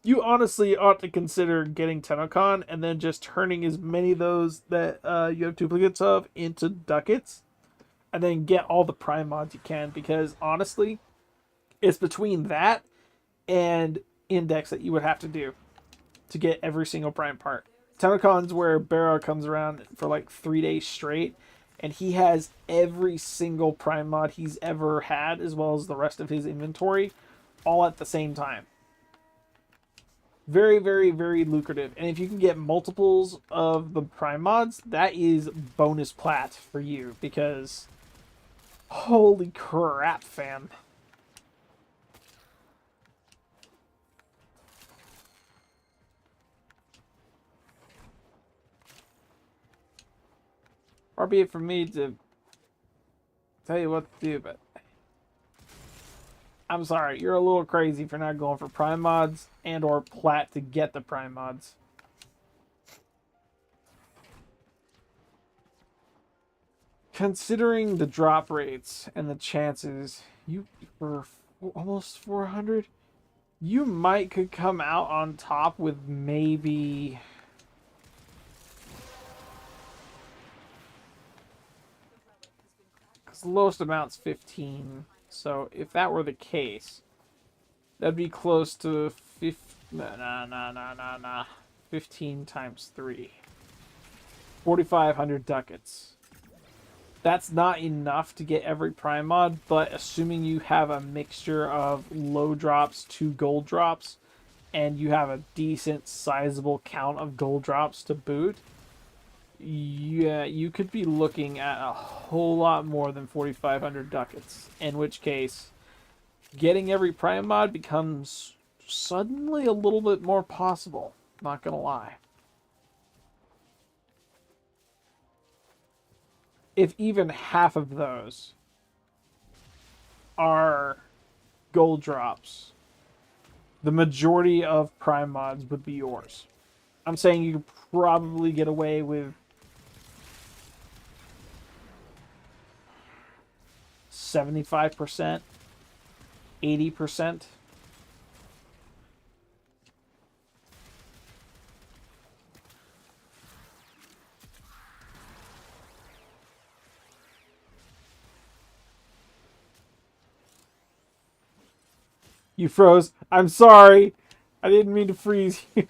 You honestly ought to consider getting TennoCon and then just turning as many of those that you have duplicates of into ducats, and then get all the prime mods you can, because honestly, it's between that and index that you would have to do to get every single prime part. TennoCon's where Barrow comes around for like 3 days straight, and he has every single prime mod he's ever had, as well as the rest of his inventory, all at the same time. Very, very, very lucrative. And if you can get multiples of the prime mods, that is bonus plat for you, because holy crap, fam. Far be it from me to tell you what to do, but I'm sorry, you're a little crazy for not going for prime mods and or plat to get the prime mods. Considering the drop rates and the chances, you for almost 400, you might could come out on top with maybe because the lowest amount's 15. So if that were the case, that'd be close to 15 times 3. 4,500 ducats. That's not enough to get every prime mod, but assuming you have a mixture of low drops to gold drops, and you have a decent sizable count of gold drops to boot, yeah, you could be looking at a whole lot more than 4,500 ducats, in which case getting every prime mod becomes suddenly a little bit more possible, not gonna lie. If even half of those are gold drops, the majority of prime mods would be yours. I'm saying you could probably get away with 75%, 80%. You froze. I'm sorry. I didn't mean to freeze you.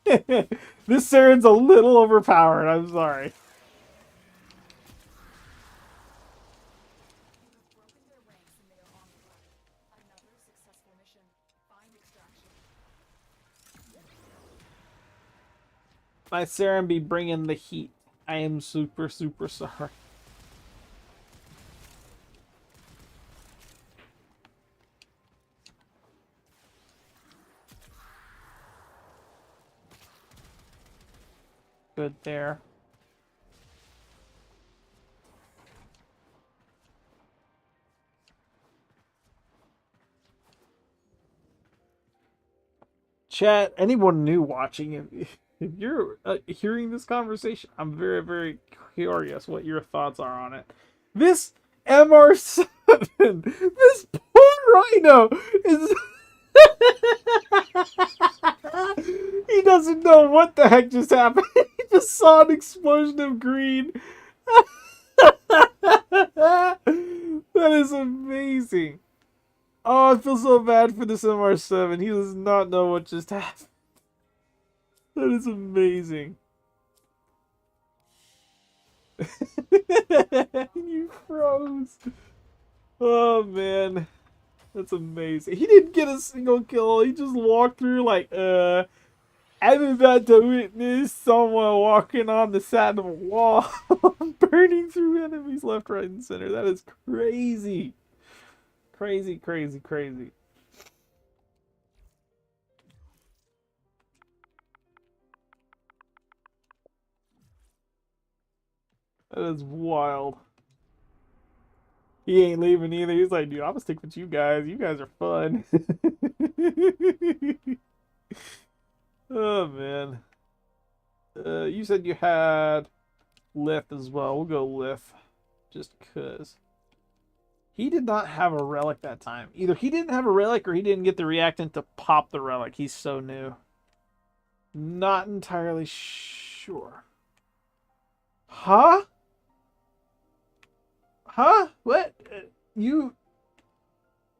This Saren's a little overpowered. I'm sorry. You have broken their ranks and they are on the run. Another successful mission. Find extraction. My Saren be bringing the heat. I am super, super sorry. Good there. Chat, anyone new watching, if you're hearing this conversation, I'm very, very curious what your thoughts are on it. This MR7, this poor Rhino is... He doesn't know what the heck just happened. He just saw an explosion of green. That is amazing. Oh, I feel so bad for this MR7. He does not know what just happened. That is amazing. You froze. Oh, man. That's amazing. He didn't get a single kill. He just walked through like, I'm about to witness someone walking on the side of a wall, burning through enemies left, right, and center. That is crazy. Crazy, crazy, crazy. That is wild. He ain't leaving either. He's like, dude, I'm gonna stick with you guys. You guys are fun. Oh, man. You said you had Lith as well. We'll go Lith. Just because. He did not have a relic that time. Either he didn't have a relic or he didn't get the reactant to pop the relic. He's so new. Not entirely sure. Huh? Huh? What? You...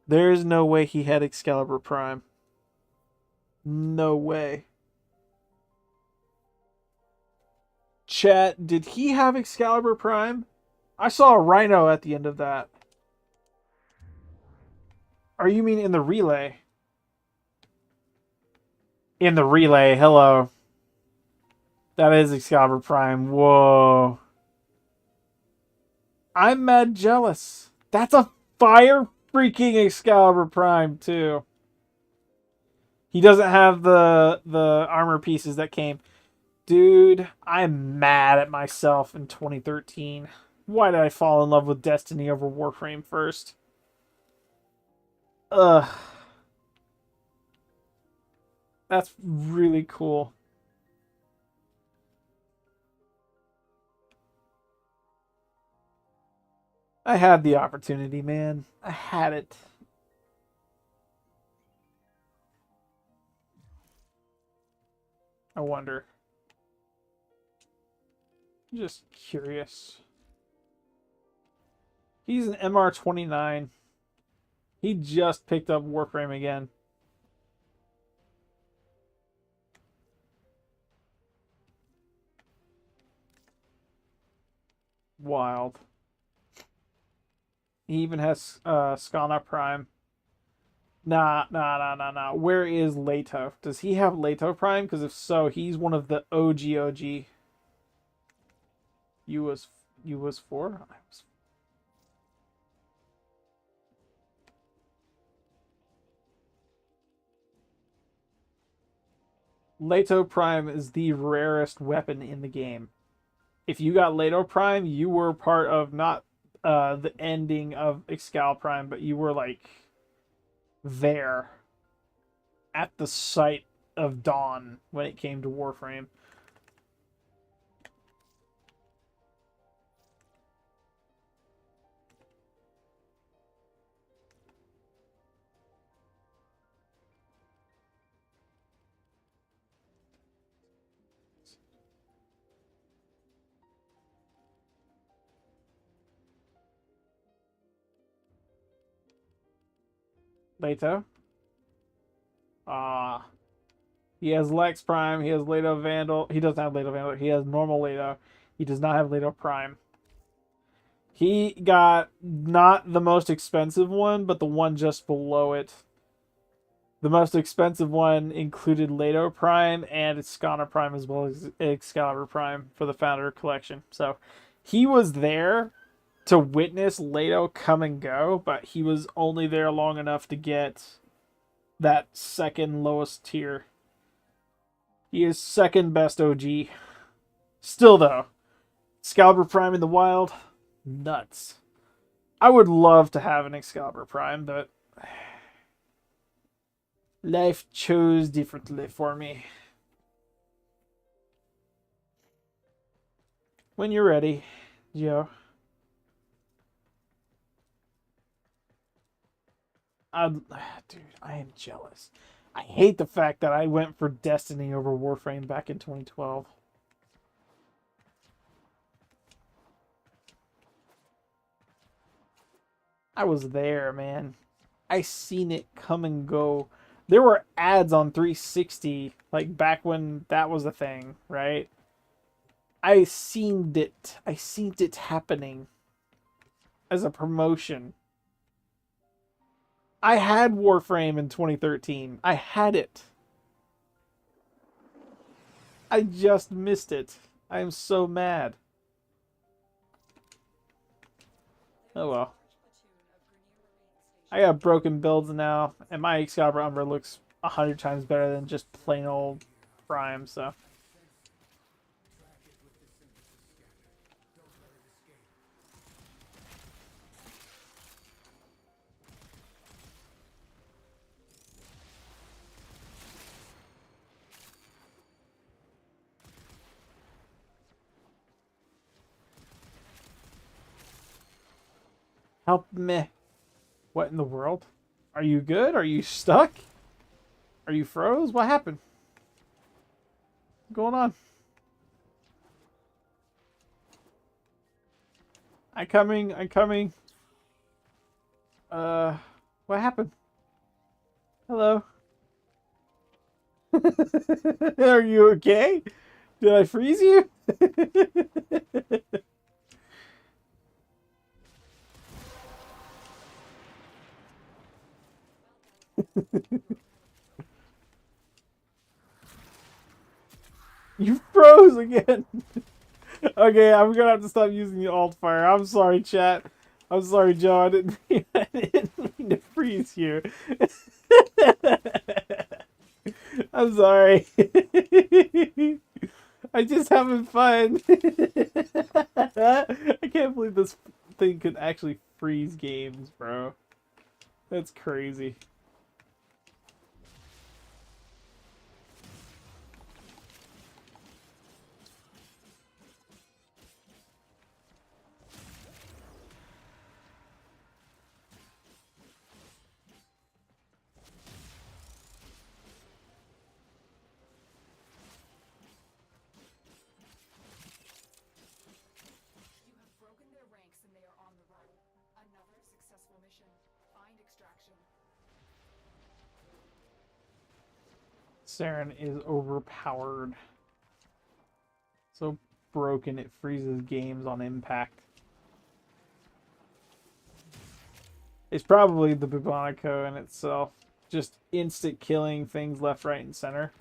There's no way he had Excalibur Prime. No way. Chat, did he have Excalibur Prime? I saw a Rhino at the end of that. Or you mean in the relay? In the relay, hello. That is Excalibur Prime. Whoa. I'm mad jealous. That's a fire freaking Excalibur Prime, too. He doesn't have the armor pieces that came. Dude, I'm mad at myself in 2013. Why did I fall in love with Destiny over Warframe first? Ugh. That's really cool. I had the opportunity, man. I had it. I wonder. Just curious. He's an MR29. He just picked up Warframe again. Wild. He even has Skana Prime. Nah. Where is Leto? Does he have Leto Prime? Because if so, he's one of the OG. You was four? I was. Leto Prime is the rarest weapon in the game. If you got Leto Prime, you were part of not the ending of Excal Prime, but you were like there at the site of dawn when it came to Warframe. Leto. Ah. He has Lex Prime. He has Leto Vandal. He doesn't have Leto Vandal. He has normal Leto. He does not have Leto Prime. He got not the most expensive one, but the one just below it. The most expensive one included Leto Prime and Skana Prime as well as Excalibur Prime for the Founder Collection. So he was there to witness Leto come and go, but he was only there long enough to get that second lowest tier. He is second best OG. Still though, Excalibur Prime in the wild, nuts. I would love to have an Excalibur Prime, but life chose differently for me. When you're ready, Joe. Dude, I am jealous. I hate the fact that I went for Destiny over Warframe back in 2012. I was there, man. I seen it come and go. There were ads on 360, like back when that was a thing, right? I seen it. I seen it happening as a promotion. I had Warframe in 2013. I had it. I just missed it. I am so mad. Oh well. I got broken builds now, and my Excalibur Umbra looks 100 times better than just plain old Prime, so. Help me. What in the world? Are you good? Are you stuck? Are you froze? What happened? What's going on? I'm coming. What happened? Hello? Are you okay? Did I freeze you? You froze again. Okay, I'm gonna have to stop using the alt fire. I'm sorry, chat. I'm sorry, Joe. I didn't mean to freeze you. I'm sorry. I just having fun. I can't believe this thing could actually freeze games, bro. That's crazy. You have broken their ranks and they are on the run. Another successful mission. Find extraction. Saren is overpowered. So broken it freezes games on impact. It's probably the Bubonico in itself. Just instant killing things left, right, and center.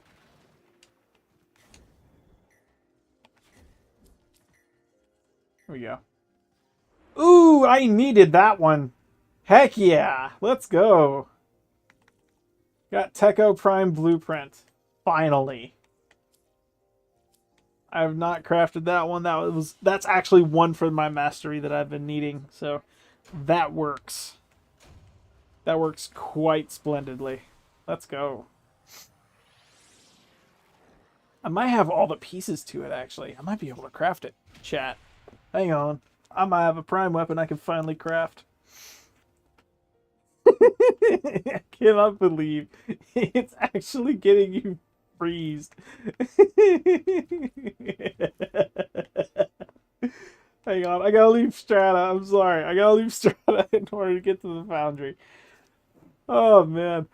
Here we go. Ooh, I needed that one. Heck yeah. Let's go. Got Techo Prime Blueprint. Finally. I have not crafted that one. That's actually one for my mastery that I've been needing. So that works. That works quite splendidly. Let's go. I might have all the pieces to it, actually. I might be able to craft it. Chat. Hang on. I might have a prime weapon I can finally craft. I cannot believe it's actually getting you freezed. Hang on, I gotta leave Strata. I'm sorry. I gotta leave Strata in order to get to the foundry. Oh, man.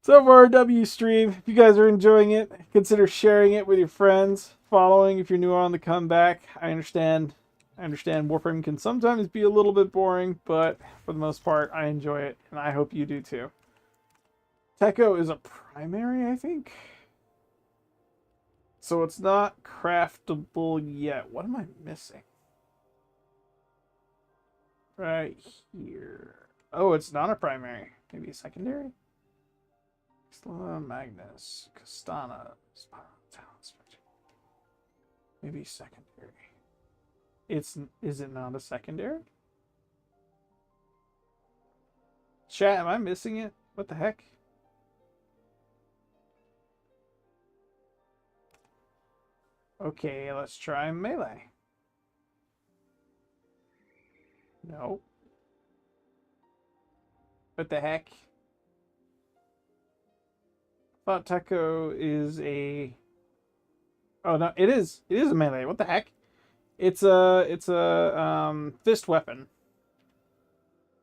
So for our W stream, if you guys are enjoying it, consider sharing it with your friends, following if you're new on the comeback. I understand Warframe can sometimes be a little bit boring, but for the most part, I enjoy it, and I hope you do too. Techo is a primary, I think. So it's not craftable yet. What am I missing? Right here. Oh, it's not a primary. Maybe a secondary? Magnus, Castana, maybe secondary. Is it not a secondary? Chat, am I missing it? What the heck? Okay, let's try melee. No. What the heck? Thought Techo is a... Oh no, it is. It is a melee. What the heck? It's a fist weapon.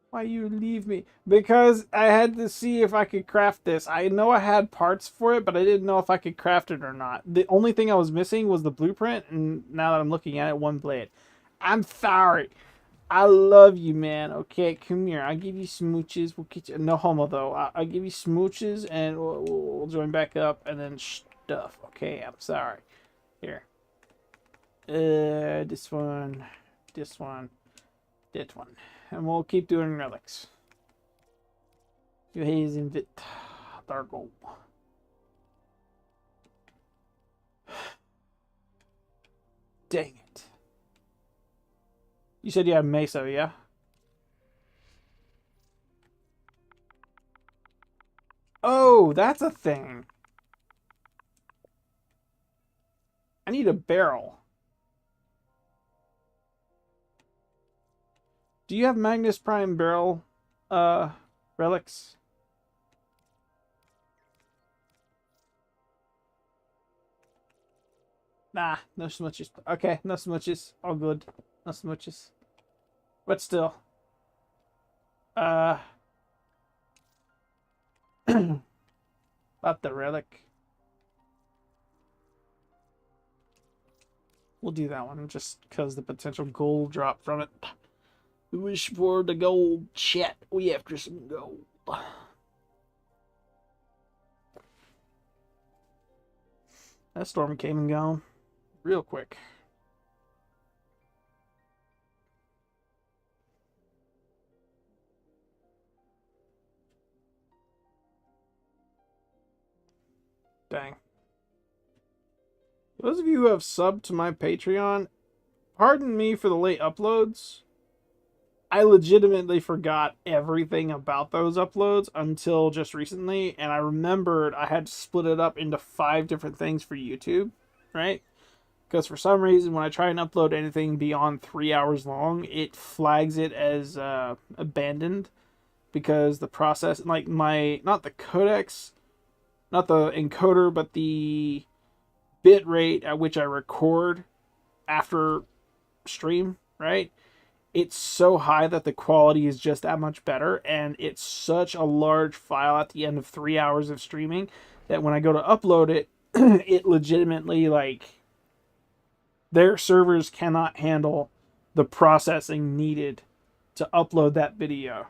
Why you leave me? Because I had to see if I could craft this. I know I had parts for it, but I didn't know if I could craft it or not. The only thing I was missing was the blueprint, and now that I'm looking at it, one blade. I'm sorry. I love you, man. Okay, come here. I'll give you smooches. We'll get you. No homo, though. I'll give you smooches, and we'll join back up, and then stuff. Okay, I'm sorry. Here. This one. This one. That one. And we'll keep doing relics. You haze invit. Dargo. Dang it. You said you have Meso, yeah? Oh, that's a thing. I need a barrel. Do you have Magnus Prime barrel relics? Nah, no smooches. Okay, no smooches. All good. No smooches. But still. About the relic. We'll do that one just because the potential gold drop from it. We wish for the gold, chat. We after some gold. That storm came and gone real quick. Dang. Those of you who have subbed to my Patreon, pardon me for the late uploads. I legitimately forgot everything about those uploads until just recently, and I remembered I had to split it up into 5 different things for YouTube, right? Because for some reason, when I try and upload anything beyond 3 hours long, it flags it as abandoned because the process, like not the codecs, not the encoder, but the bit rate at which I record after stream, right? It's so high that the quality is just that much better, and it's such a large file at the end of 3 hours of streaming that when I go to upload it, it legitimately, like, their servers cannot handle the processing needed to upload that video.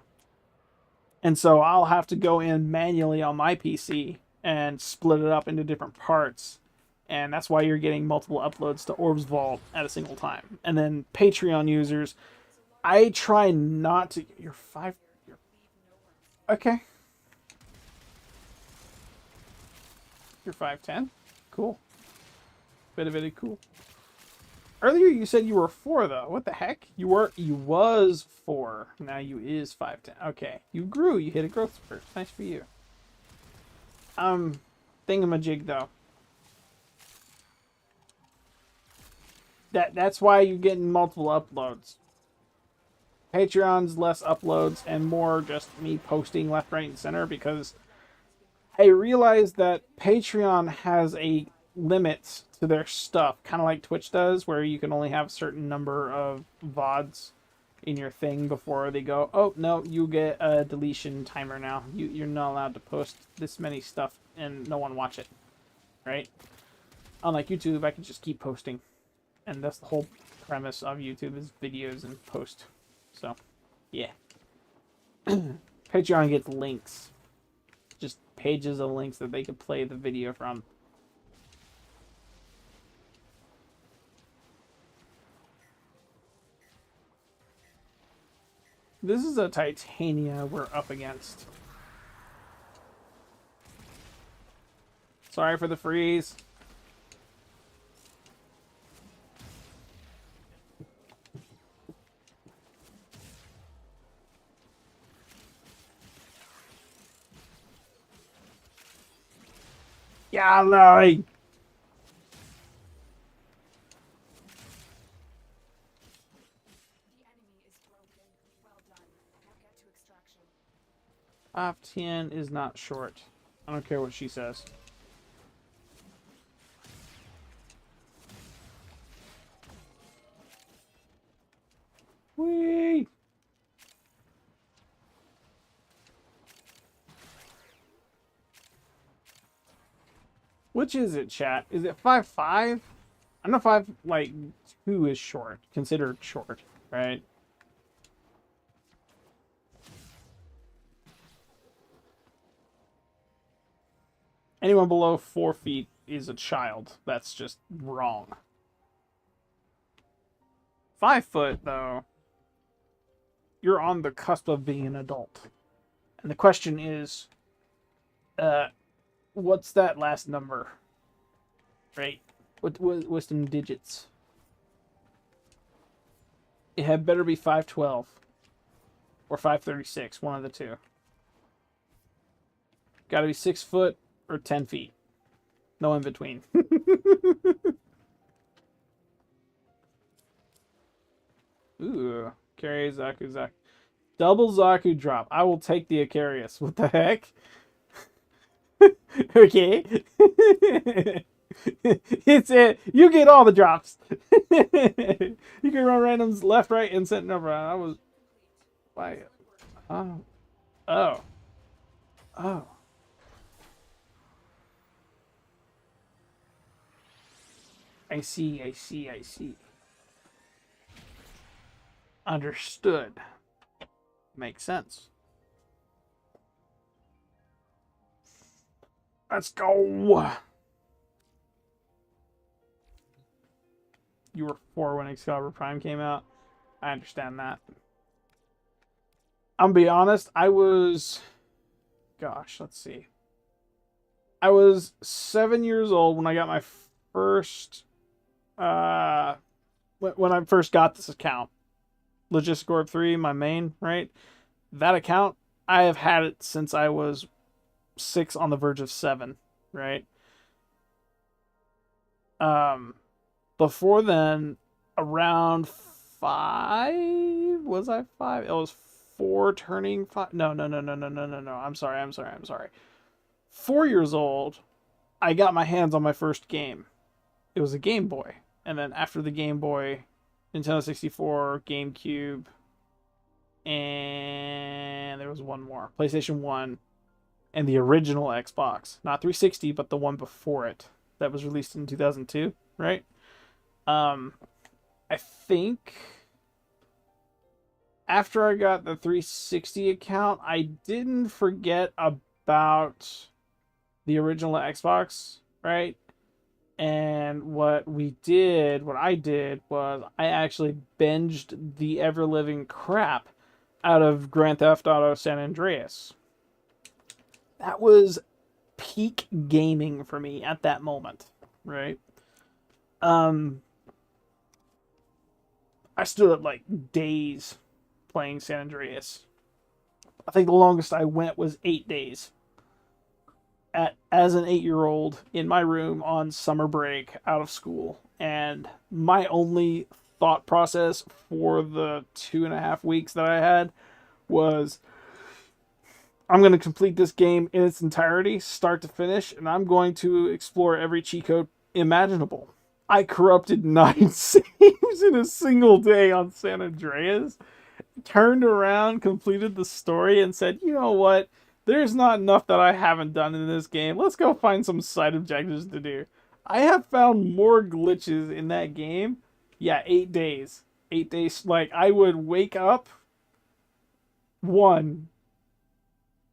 And so I'll have to go in manually on my PC and split it up into different parts. And that's why you're getting multiple uploads to Orbs Vault at a single time. And then Patreon users, I try not to. You're 5. Okay. You're 5'10". Cool. Bitty cool. Earlier you said you were 4 though. What the heck? You was 4. Now you is 5'10". Okay. You grew. You hit a growth spurt. Nice for you. Thingamajig though. That's why you're getting multiple uploads. Patreon's less uploads and more just me posting left, right, and center because I realized that Patreon has a limit to their stuff, kind of like Twitch does, where you can only have a certain number of VODs in your thing before they go, oh, no, you get a deletion timer now. You're not allowed to post this many stuff and no one watch it, right? Unlike YouTube, I can just keep posting. And that's the whole premise of YouTube is videos and post. So, yeah. Patreon gets links. Just pages of links that they could play the video from. This is a Titania we're up against. Sorry for the freeze. Yeah, no. The enemy is broken. Well done. Now get to extraction. 5'10" is not short. I don't care what she says. Whee! Which is it, chat? Is it 5'5"? I know 2 is short, considered short, right? Anyone below 4 feet is a child. That's just wrong. 5 foot, though, you're on the cusp of being an adult. And the question is, what's that last number? Right? What's them digits? It had better be 5'12" or 5'36", one of the two. Gotta be 6 foot or 10 feet. No in between. Ooh, carry Zaku. Double Zaku drop. I will take the Icarius. What the heck? Okay. It's it. You get all the drops. You can run randoms left, right, and center number. I was. Why? Oh. Oh. Oh. I see. Understood. Makes sense. Let's go. You were 4 when Excalibur Prime came out. I understand that. I'm gonna be honest, I was... Gosh, let's see. I was 7 years old when I got my first... when I first got this account. Logistic Orb 3, my main, right? That account, I have had it since I was 6 on the verge of 7, right? Um, Before then, around 5, was I 5? It was 4 turning 5. No, no, no, no, no, no, no, no. I'm sorry, I'm sorry, I'm sorry. 4 years old, I got my hands on my first game. It was a Game Boy. And then after the Game Boy, Nintendo 64, GameCube, and there was one more. PlayStation 1 and the original Xbox. Not 360, but the one before it that was released in 2002, right? Um I think after I got the 360 account, I didn't forget about the original Xbox, right? And what I did was I actually binged the ever living crap out of Grand Theft Auto San Andreas. That was peak gaming for me at that moment, right? Um, I stood up like days playing San Andreas. I think the longest I went was 8 days. As an 8-year-old in my room on summer break out of school, and my only thought process for the 2.5 weeks that I had was, I'm going to complete this game in its entirety, start to finish, and I'm going to explore every cheat code imaginable. I corrupted 9 saves in a single day on San Andreas, turned around, completed the story, and said, you know what? There's not enough that I haven't done in this game. Let's go find some side objectives to do. I have found more glitches in that game. Yeah, 8 days. 8 days. Like, I would wake up 1,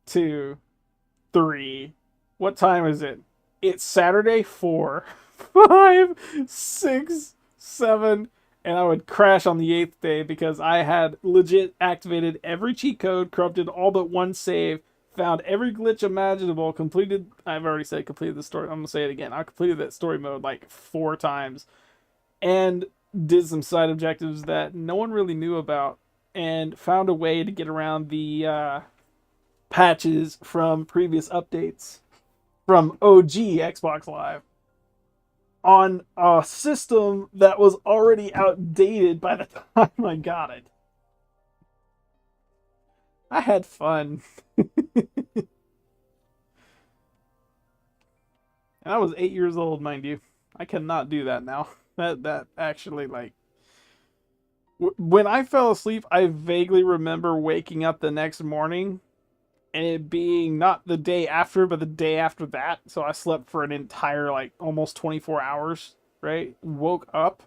2, 3. What time is it? It's Saturday, 4, 5, 6, 7, and I would crash on the 8th day because I had legit activated every cheat code, corrupted all but one save, found every glitch imaginable, completed. I've already said completed the story. I'm gonna say it again. I completed that story mode like 4 times, and did some side objectives that no one really knew about, and found a way to get around the patches from previous updates from OG Xbox Live on a system that was already outdated by the time I got it. I had fun. And I was 8 years old, mind you. I cannot do that now. That actually, like, when I fell asleep, I vaguely remember waking up the next morning and it being not the day after, but the day after that. So I slept for an entire, like, almost 24 hours, right? Woke up,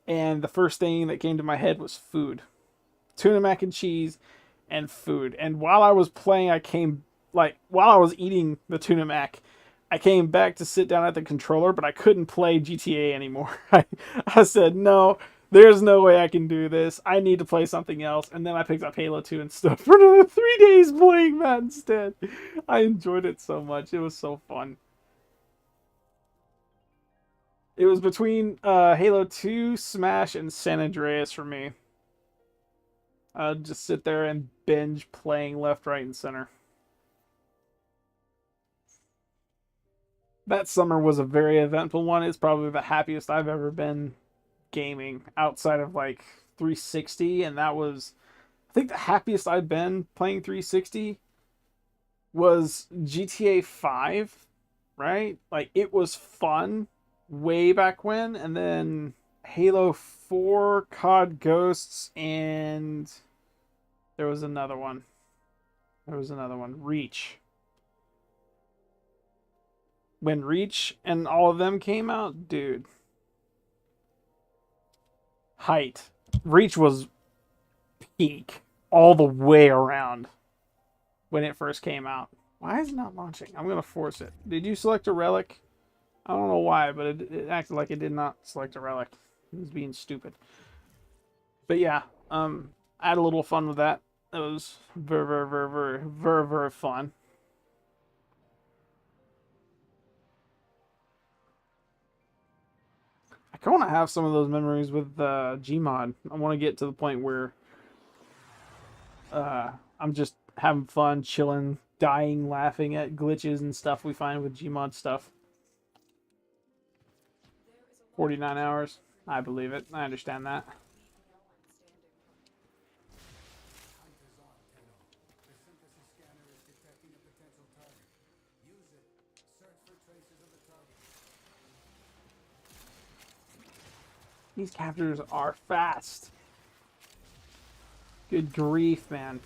and the first thing that came to my head was food. Tuna mac and cheese and food. And while I was playing, while I was eating the tuna mac, I came back to sit down at the controller, but I couldn't play GTA anymore. I said, no, there's no way I can do this. I need to play something else. And then I picked up Halo 2 and stuff for another 3 days playing that instead. I enjoyed it so much. It was so fun. It was between Halo 2, Smash, and San Andreas for me. I'd just sit there and binge playing left, right, and center. That summer was a very eventful one. It's probably the happiest I've ever been gaming outside of like 360, and that was, I think, the happiest I've been playing 360 was GTA 5, right? Like, it was fun way back when, and then Halo 4, COD Ghosts, and there was another one. Reach. When Reach and all of them came out, dude. Height. Reach was peak all the way around when it first came out. Why is it not launching? I'm going to force it. Did you select a relic? I don't know why, but it acted like it did not select a relic. It was being stupid. But yeah, I had a little fun with that. It was very, very, very, very, very, very fun. I want to have some of those memories with Gmod. I want to get to the point where I'm just having fun, chilling, dying, laughing at glitches and stuff we find with Gmod stuff. 49 hours. I believe it. I understand that. Hunters on, Tenno. The synthesis scanner is detecting a potential target. Use it. Search for traces of the target. These captures are fast. Good grief, man.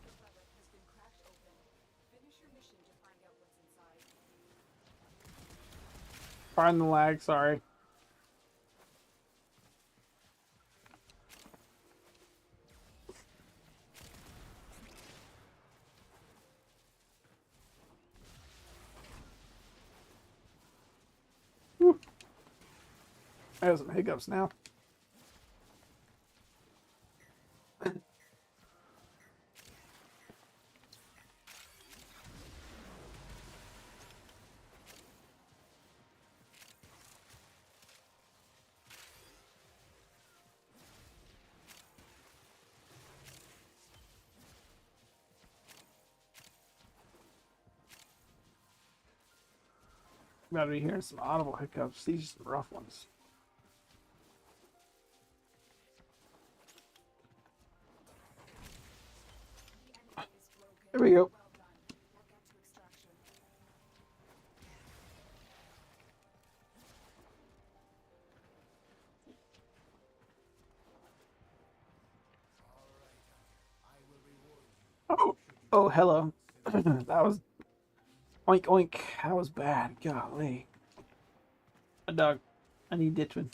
The relic has been cracked open. Finish your mission to find out what's inside. Pardon the lag, sorry. Whew. I have some hiccups now. Gotta be hearing some audible hiccups. These are some rough ones. The enemy is broken. There we go. Well done. Now get to extraction. Oh, oh, hello. That was oink oink. That was bad. Golly. A dog. I need ditchman.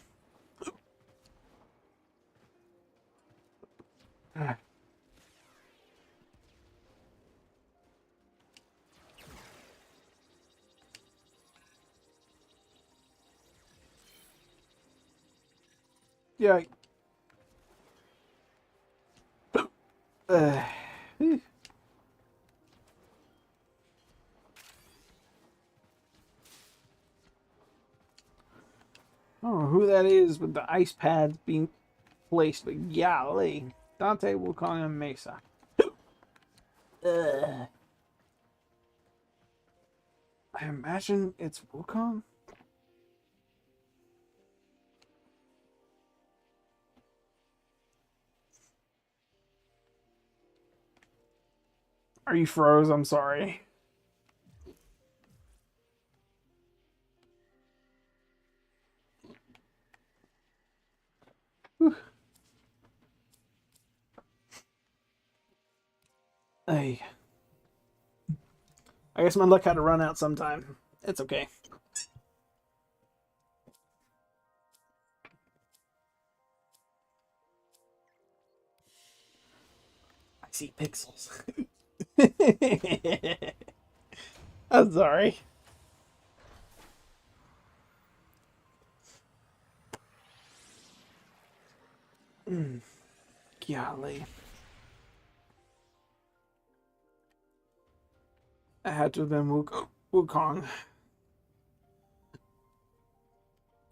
Yeah. Uh, I don't know who that is with the ice pads being placed, but golly. Dante Wukong and Mesa. I imagine it's Wukong. Are you froze? I'm sorry. Whew. Hey. I guess my luck had to run out sometime. It's okay. I see pixels. I'm sorry. Golly. I had to have been Wukong.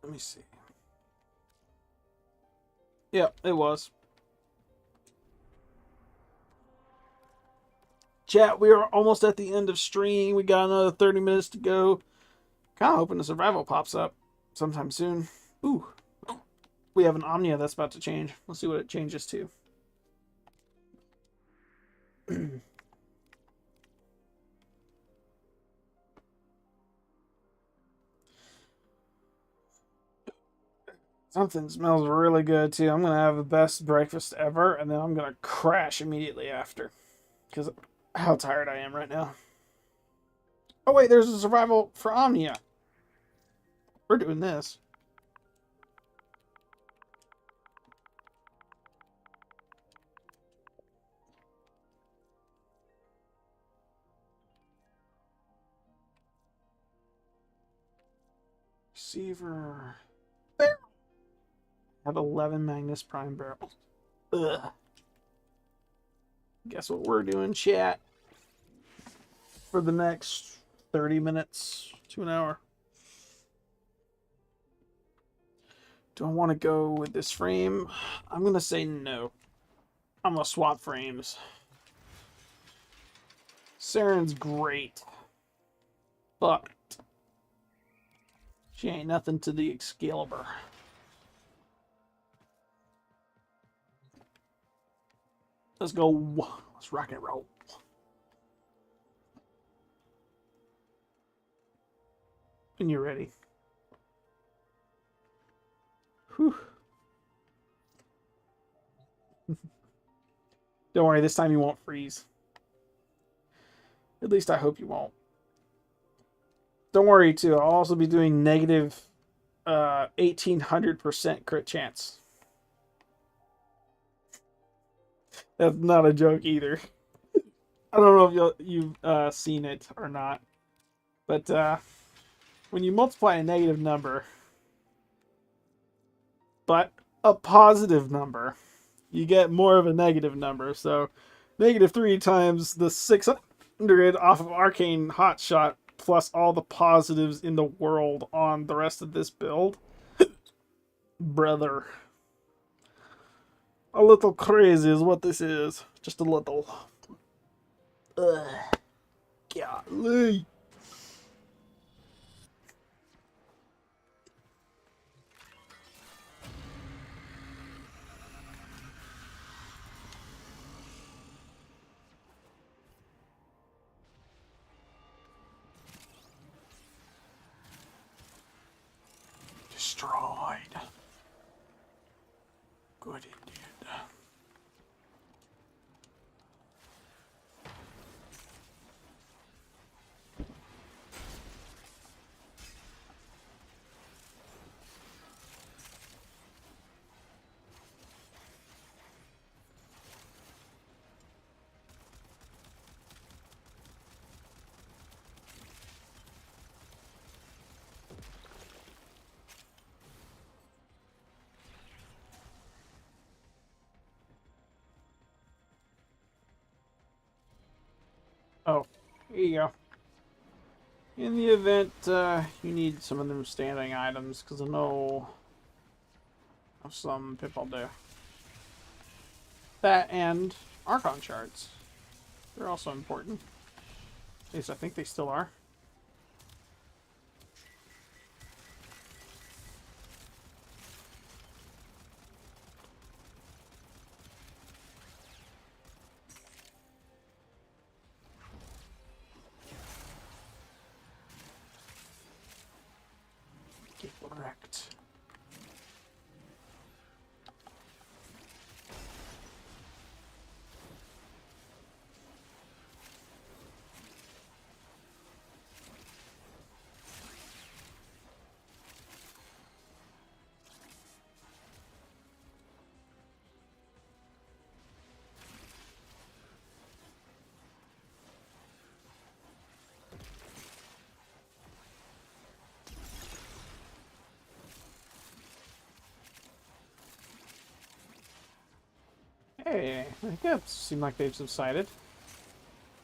Let me see. Yep, it was. Chat, we are almost at the end of stream. We got another 30 minutes to go. Kind of hoping the survival pops up sometime soon. Ooh. We have an Omnia that's about to change. Let's see what it changes to. Something smells really good too. I'm gonna have the best breakfast ever, and then I'm gonna crash immediately after, because how tired I am right now. Oh wait, there's a survival for Omnia. We're doing this. Receiver. There. Have 11 Magnus Prime barrels. Ugh. Guess what we're doing, chat? for the next 30 minutes to an hour. Do I want to go with this frame? I'm going to say no. I'm going to swap frames. Saren's great, but she ain't nothing to the Excalibur. Let's go. Let's rock and roll. When you're ready. Whew. Don't worry, this time you won't freeze. At least I hope you won't. Don't worry, too. I'll also be doing negative 1800% crit chance. That's not a joke either. I don't know if you've seen it or not. But when you multiply a negative number, but a positive number, you get more of a negative number. So -3 times the 600 off of Arcane Hotshot plus all the positives in the world on the rest of this build. Brother. A little crazy is what this is. Just a little. Ugh. Golly. Destroyed. Good indeed. Oh, here you go. In the event you need some of them standing items, because I know some people do. That and Archon shards. They're also important. At least I think they still are. Get wrecked. Hey, the hiccups seem like they've subsided.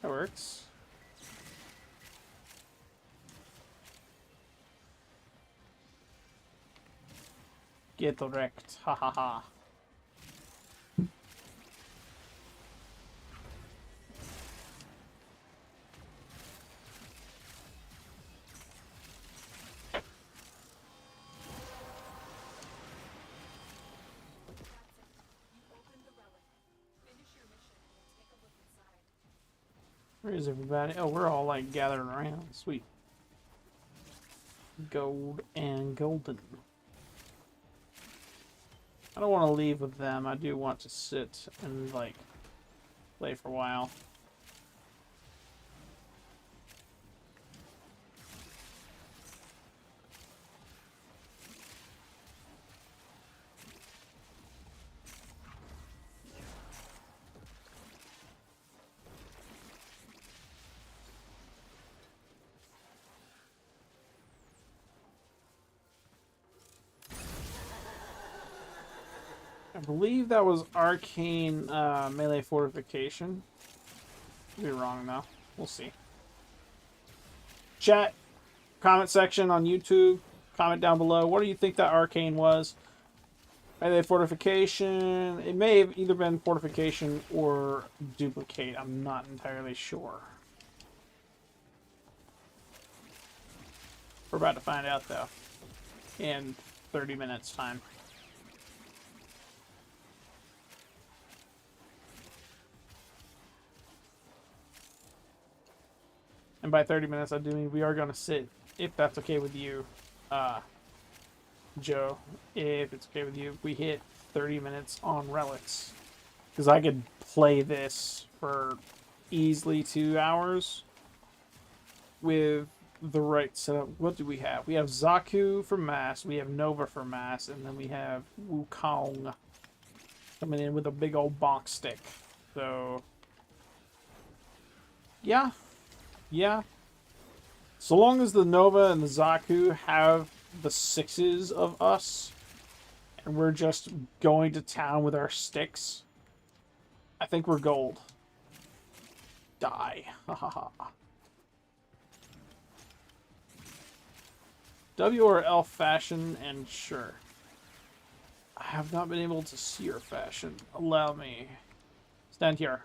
That works. Get wrecked. Ha ha ha. Where is everybody? Oh, we're all like gathering around. Sweet. Gold and golden. I don't want to leave with them. I do want to sit and like play for a while. I believe that was arcane melee fortification. Could be wrong though. We'll see. Chat, comment section on YouTube. Comment down below. What do you think that arcane was? Melee fortification. It may have either been fortification or duplicate. I'm not entirely sure. We're about to find out, though, in 30 minutes' time. And by 30 minutes, I do mean we are going to sit, if that's okay with you, Joe, if it's okay with you, we hit 30 minutes on relics. Because I could play this for easily 2 hours with the right setup. What do we have? We have Zaku for mass, we have Nova for mass, and then we have Wukong coming in with a big old bonk stick. So, yeah. Yeah. So long as the Nova and the Zaku have the 6s of us, and we're just going to town with our sticks, I think we're gold. Die. Ha ha ha. W or L fashion, and sure. I have not been able to see your fashion. Allow me. Stand here.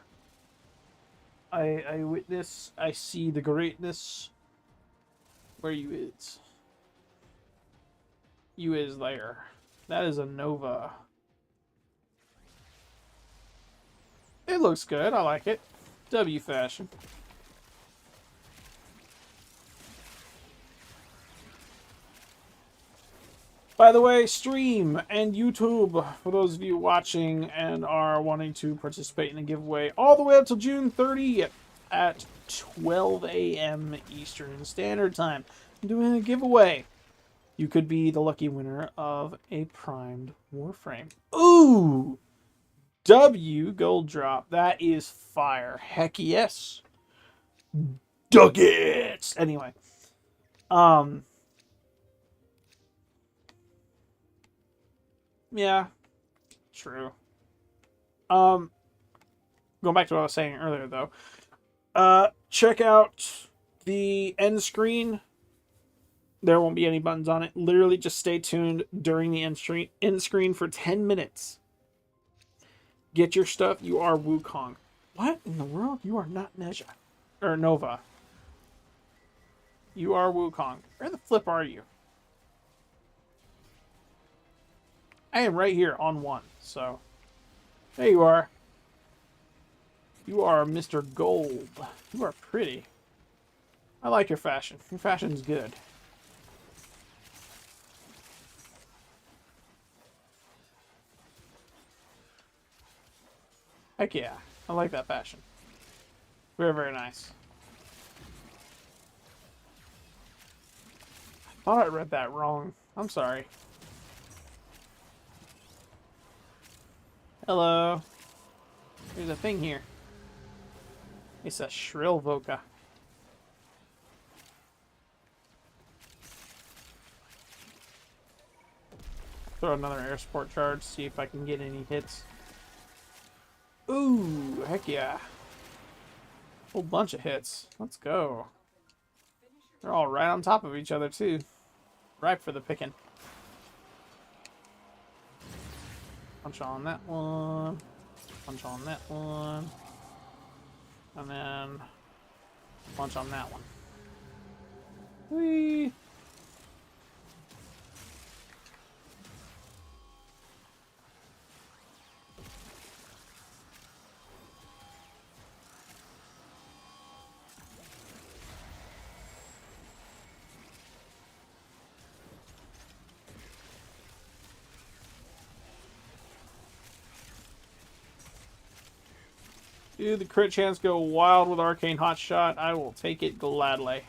I witness, I see the greatness. Where you is? You is there. That is a Nova. It looks good. I like it. W fashion. By the way, stream and YouTube, for those of you watching and are wanting to participate in the giveaway, all the way up till June 30th at 12 a.m. Eastern Standard Time. I'm doing a giveaway. You could be the lucky winner of a primed Warframe. Ooh! W gold drop. That is fire. Heck yes. Duggets! Anyway. Yeah. True. Going back to what I was saying earlier, though. Check out the end screen. There won't be any buttons on it. Literally just stay tuned during the end screen for 10 minutes. Get your stuff. You are Wukong. What in the world? You are not Neja. Or Nova. You are Wukong. Where the flip are you? I am right here on 1, so... There you are. You are Mr. Gold. You are pretty. I like your fashion. Your fashion's good. Heck yeah. I like that fashion. Very, very nice. I thought I read that wrong. I'm sorry. Hello. There's a thing here. It's a shrill Voca. Throw another air support charge, see if I can get any hits. Ooh, heck yeah. Whole bunch of hits. Let's go. They're all right on top of each other, too. Ripe for the picking. Punch on that one. Punch on that one. And then punch on that one. Whee! Dude, the crit chance go wild with Arcane Hotshot. I will take it gladly.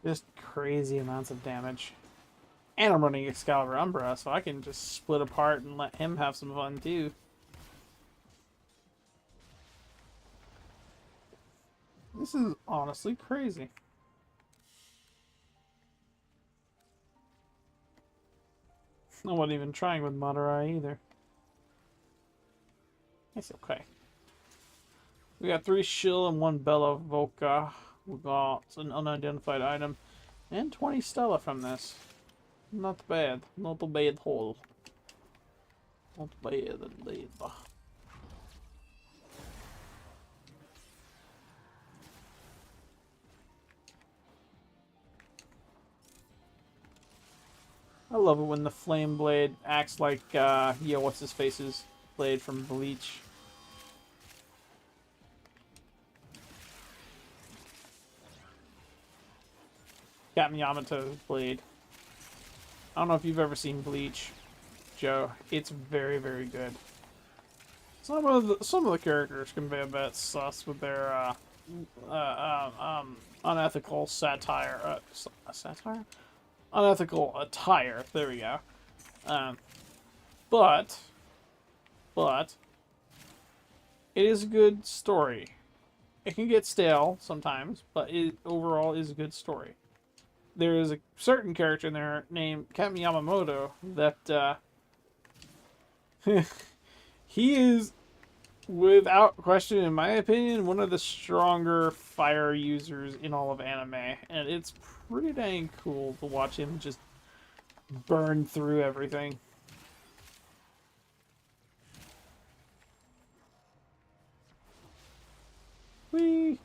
Just crazy amounts of damage. And I'm running Excalibur Umbra, so I can just split apart and let him have some fun too. This is honestly crazy. I wasn't even trying with Madurai either. It's okay. We got 3 Shill and 1 Bella Volca. We got an unidentified item. And 20 Stella from this. Not bad. Not a bad haul. Not bad indeed. I love it when the Flame Blade acts like, yeah, what's his face's blade from Bleach. Captain Yamato's blade. I don't know if you've ever seen Bleach, Joe. It's very, very good. Some of the characters can be a bit sus with their unethical satire. Satire? Unethical attire. There we go. But it is a good story. It can get stale sometimes, but it overall is a good story. There is a certain character in there named Captain Yamamoto that he is, without question, in my opinion, one of the stronger fire users in all of anime, and it's pretty dang cool to watch him just burn through everything. Whee!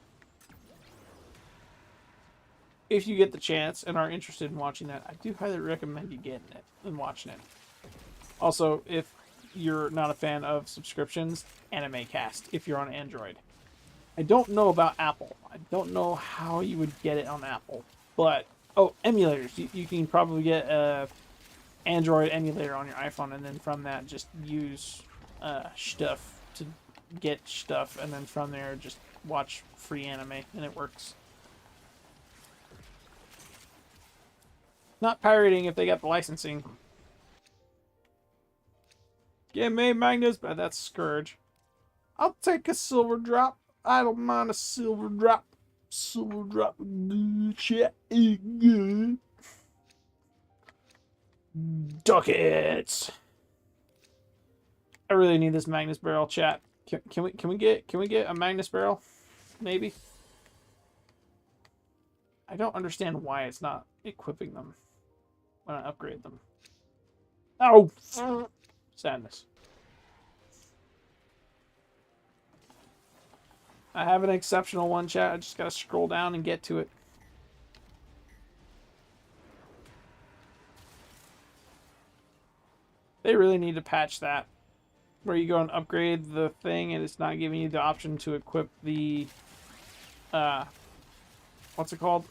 If you get the chance and are interested in watching that, I do highly recommend you getting it and watching it. Also, if you're not a fan of subscriptions, Anime Cast, if you're on Android. I don't know about Apple. I don't know how you would get it on Apple. But, oh, emulators. You can probably get a Android emulator on your iPhone, and then from that just use stuff to get stuff, and then from there just watch free anime, and it works. Not pirating if they got the licensing. Get me Magnus, but that's Scourge. I'll take a silver drop. I don't mind a silver drop. Silver drop. Shit. Good. Ducats. I really need this Magnus barrel, chat. Can we get a Magnus barrel? Maybe. I don't understand why it's not equipping them when I upgrade them. Oh! Sadness. I have an exceptional one, chat. I just gotta scroll down and get to it. They really need to patch that. Where you go and upgrade the thing and it's not giving you the option to equip the... what's it called?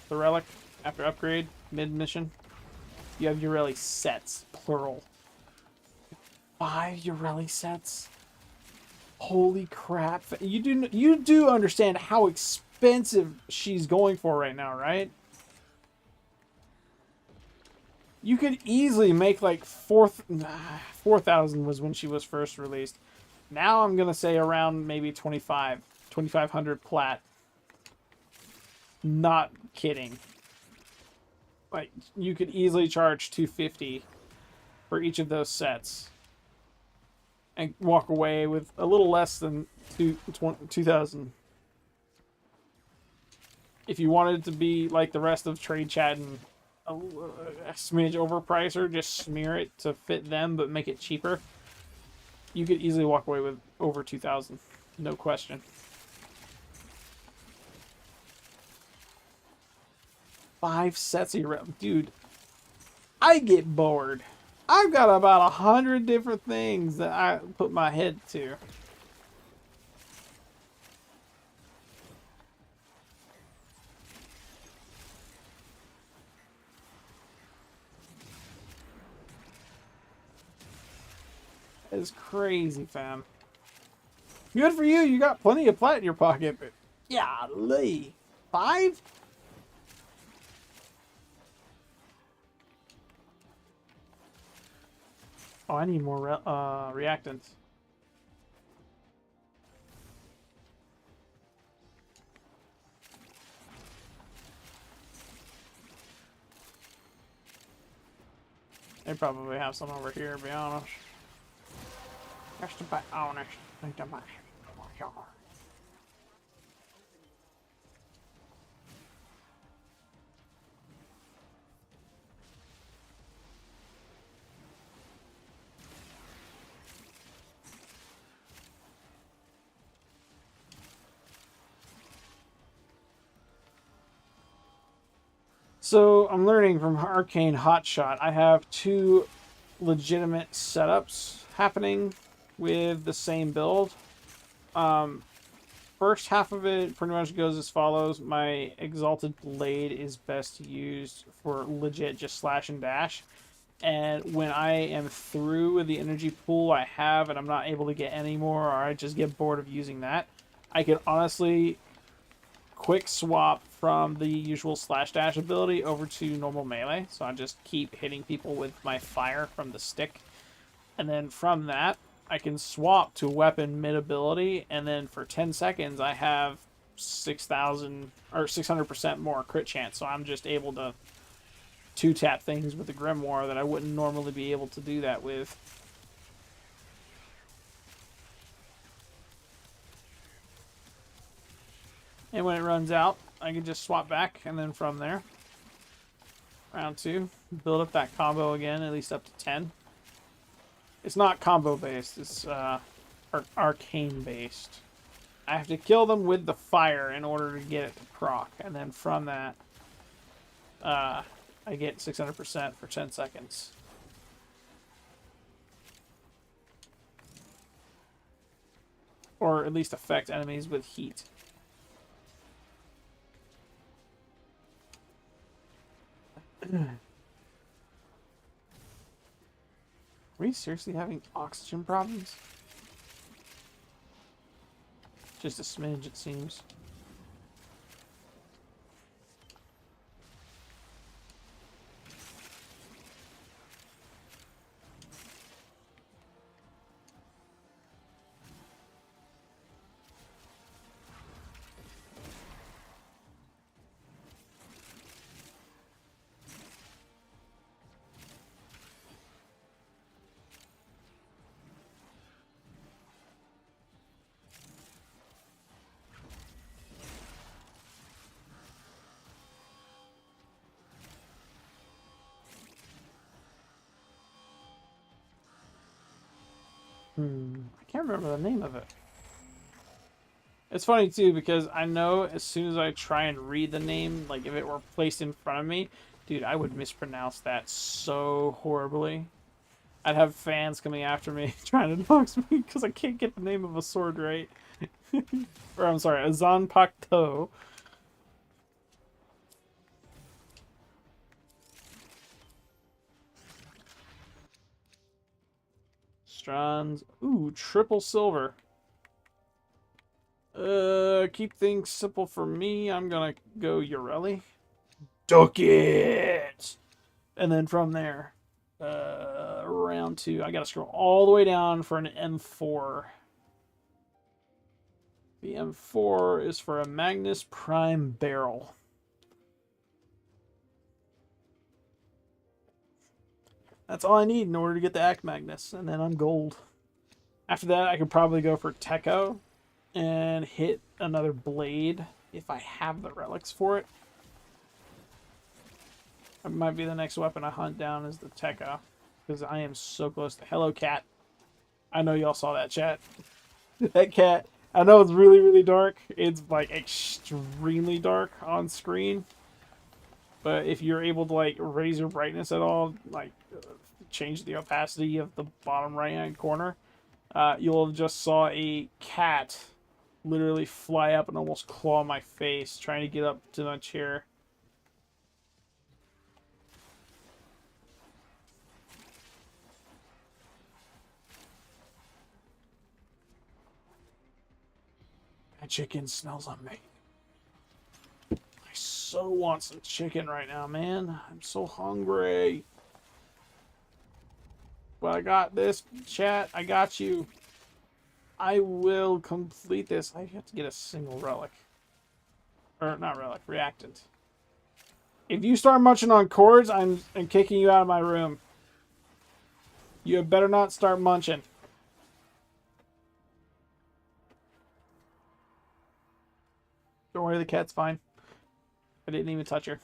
The relic after upgrade, mid-mission. You have Ureli sets, plural. 5 Ureli sets? Holy crap. You do understand how expensive she's going for right now, right? You could easily make like 4,000 was when she was first released. Now I'm going to say around maybe 2,500 plat. Not kidding. Like, you could easily charge $250 for each of those sets and walk away with a little less than 2,000. If you wanted it to be like the rest of Trade Chat and a smidge overpriced, or just smear it to fit them but make it cheaper, you could easily walk away with over 2,000. No question. 5 sets of your... Dude, I get bored. I've got about 100 different things that I put my head to. It's crazy, fam. Good for you. You got plenty of plat in your pocket. But golly. 5? Oh, I need more reactants. They probably have some over here, to be honest. Just to be honest. So I'm learning from Arcane Hotshot. I have two legitimate setups happening with the same build. First half of it pretty much goes as follows. My Exalted Blade is best used for legit just slash and dash. And when I am through with the energy pool I have and I'm not able to get any more, or I just get bored of using that, I can honestly quick swap from the usual slash dash ability over to normal melee. So I just keep hitting people with my fire from the stick. And then from that, I can swap to weapon mid ability, and then for 10 seconds I have 6,000 or 600% more crit chance. So I'm just able to two-tap things with the Grimoire that I wouldn't normally be able to do that with. And when it runs out, I can just swap back, and then from there, round 2, build up that combo again, at least up to 10. It's not combo based, it's arcane based. I have to kill them with the fire in order to get it to proc, and then from that, I get 600% for 10 seconds. Or at least affect enemies with heat. Are we seriously having oxygen problems? Just a smidge, it seems. I can't remember the name of it. It's funny too because I know as soon as I try and read the name, like if it were placed in front of me, dude, I would mispronounce that so horribly. I'd have fans coming after me trying to dox me because I can't get the name of a sword right. Or I'm sorry, a Zanpakuto. Strands. Ooh, triple silver. Keep things simple for me. I'm gonna go Urelli. Duck it! And then from there, round 2. I gotta scroll all the way down for an M4. The M4 is for a Magnus Prime Barrel. That's all I need in order to get the Act Magnus, and then I'm gold. After that, I could probably go for Techo and hit another blade if I have the relics for it. That might be the next weapon I hunt down is the Techo, because I am so close to... Hello, cat. I know y'all saw that, chat. That cat, I know it's really, really dark. It's, like, extremely dark on screen. But if you're able to, like, raise your brightness at all, like, change the opacity of the bottom right-hand corner, you'll have just saw a cat literally fly up and almost claw my face, trying to get up to my chair. That chicken smells on me. I so want some chicken right now, man. I'm so hungry. But I got this, chat. I got you. I will complete this. I have to get a single relic. Or, not relic, reactant. If you start munching on cords, I'm kicking you out of my room. You had better not start munching. Don't worry, the cat's fine. I didn't even touch her.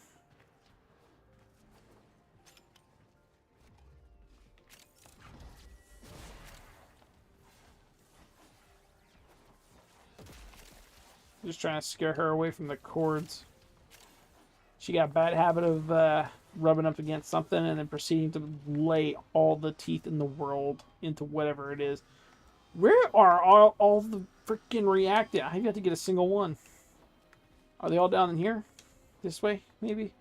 Just trying to scare her away from the cords. She got a bad habit of rubbing up against something and then proceeding to lay all the teeth in the world into whatever it is. Where are all the freaking reactant? I've got to get a single one. Are they all down in here? This way, maybe?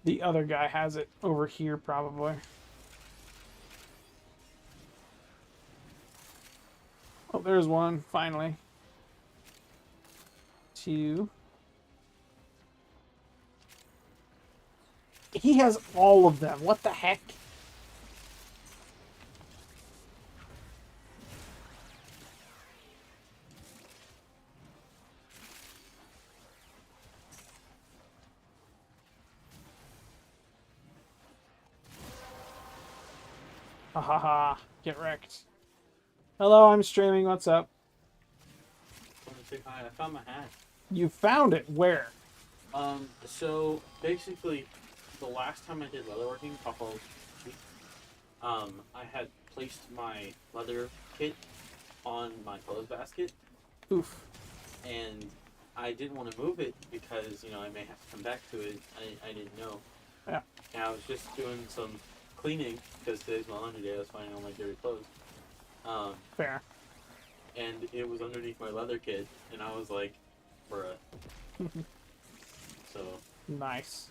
The other guy has it over here, probably. Oh, there's one, finally. 2. He has all of them. What the heck? Ha ha ha. Get wrecked. Hello, I'm streaming. What's up? I want to say hi. I found my hat. You found it. Where? So basically, the last time I did leatherworking, I had placed my leather kit on my clothes basket, Oof. and I didn't want to move it because, you know, I may have to come back to it. I didn't know. Yeah. And I was just doing some cleaning because today's my laundry day. I was finding all my dirty clothes. Fair. And it was underneath my leather kit, and I was like, bruh. So, Nice.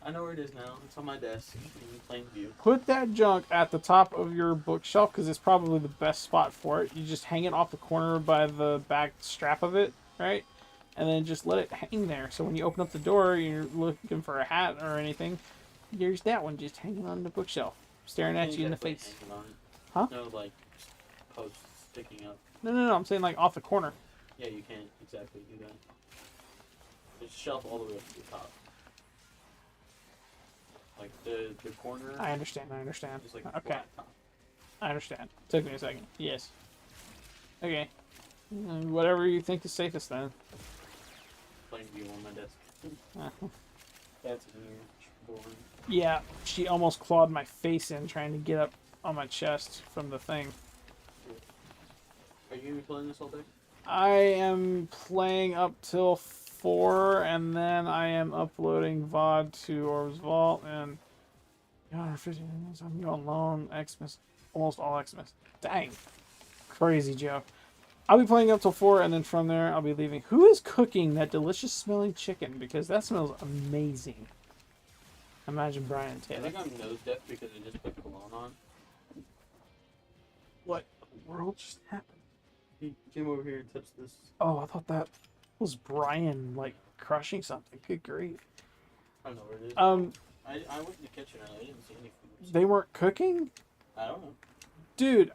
I know where it is now. It's on my desk in plain view. Put that junk at the top of your bookshelf because it's probably the best spot for it. You just hang it off the corner by the back strap of it, right? And then just let it hang there. So when you open up the door, you're looking for a hat or anything. There's that one just hanging on the bookshelf, staring at you in the face. Huh? No, like posts sticking up. No. I'm saying like off the corner. Yeah, you can't exactly do that. There's a shelf all the way up to the top. Like the corner. I understand. Just like Okay. flat top. I understand. Took me a second. Yes. Okay. Whatever you think is safest then. Plain view on my desk. That's weird. Boring. Yeah, she almost clawed my face in trying to get up on my chest from the thing. Are you gonna be playing this all day? I am playing up till 4, and then I am uploading VOD to Orb's Vault, and 50 minutes. I'm going lone, Xmas, almost all Xmas. Dang. Crazy Joe. I'll be playing up till 4, and then from there I'll be leaving. Who is cooking that delicious smelling chicken? Because that smells amazing. Imagine Brian and I Taylor. think I'm nose deaf because I just put cologne on. What in the world just happened? He came over here and touched this. Oh, I thought that was Brian, like, crushing something. Good grief. I don't know where it is. I went in the kitchen and I didn't see any food. They weren't cooking? I don't know. Dude,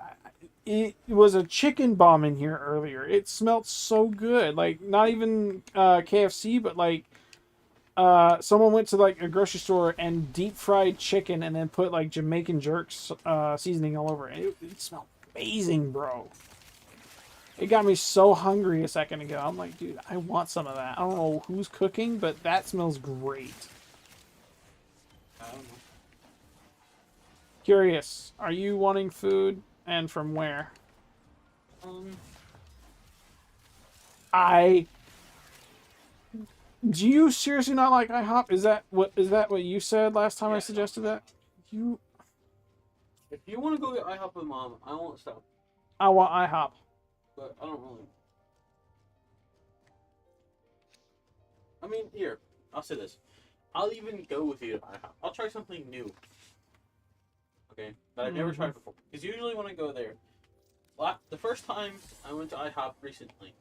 it was a chicken bomb in here earlier. It smelled so good. Like, not even KFC, but, like, someone went to, like, a grocery store and deep fried chicken and then put, like, Jamaican jerks seasoning all over it. It smelled amazing, bro. It got me so hungry a second ago. I'm like, dude, I want some of that. I don't know who's cooking, but that smells great. I don't know. Curious, are you wanting food, and from where? Do you seriously not like IHOP? Is that what you said last time I suggested that? If you want to go get IHOP with Mom, I won't stop. I want IHOP. But I don't really. I mean, here, I'll say this. I'll even go with you to IHOP. I'll try something new. Okay? That I've never tried before. Because usually when I go there, the first time I went to IHOP recently,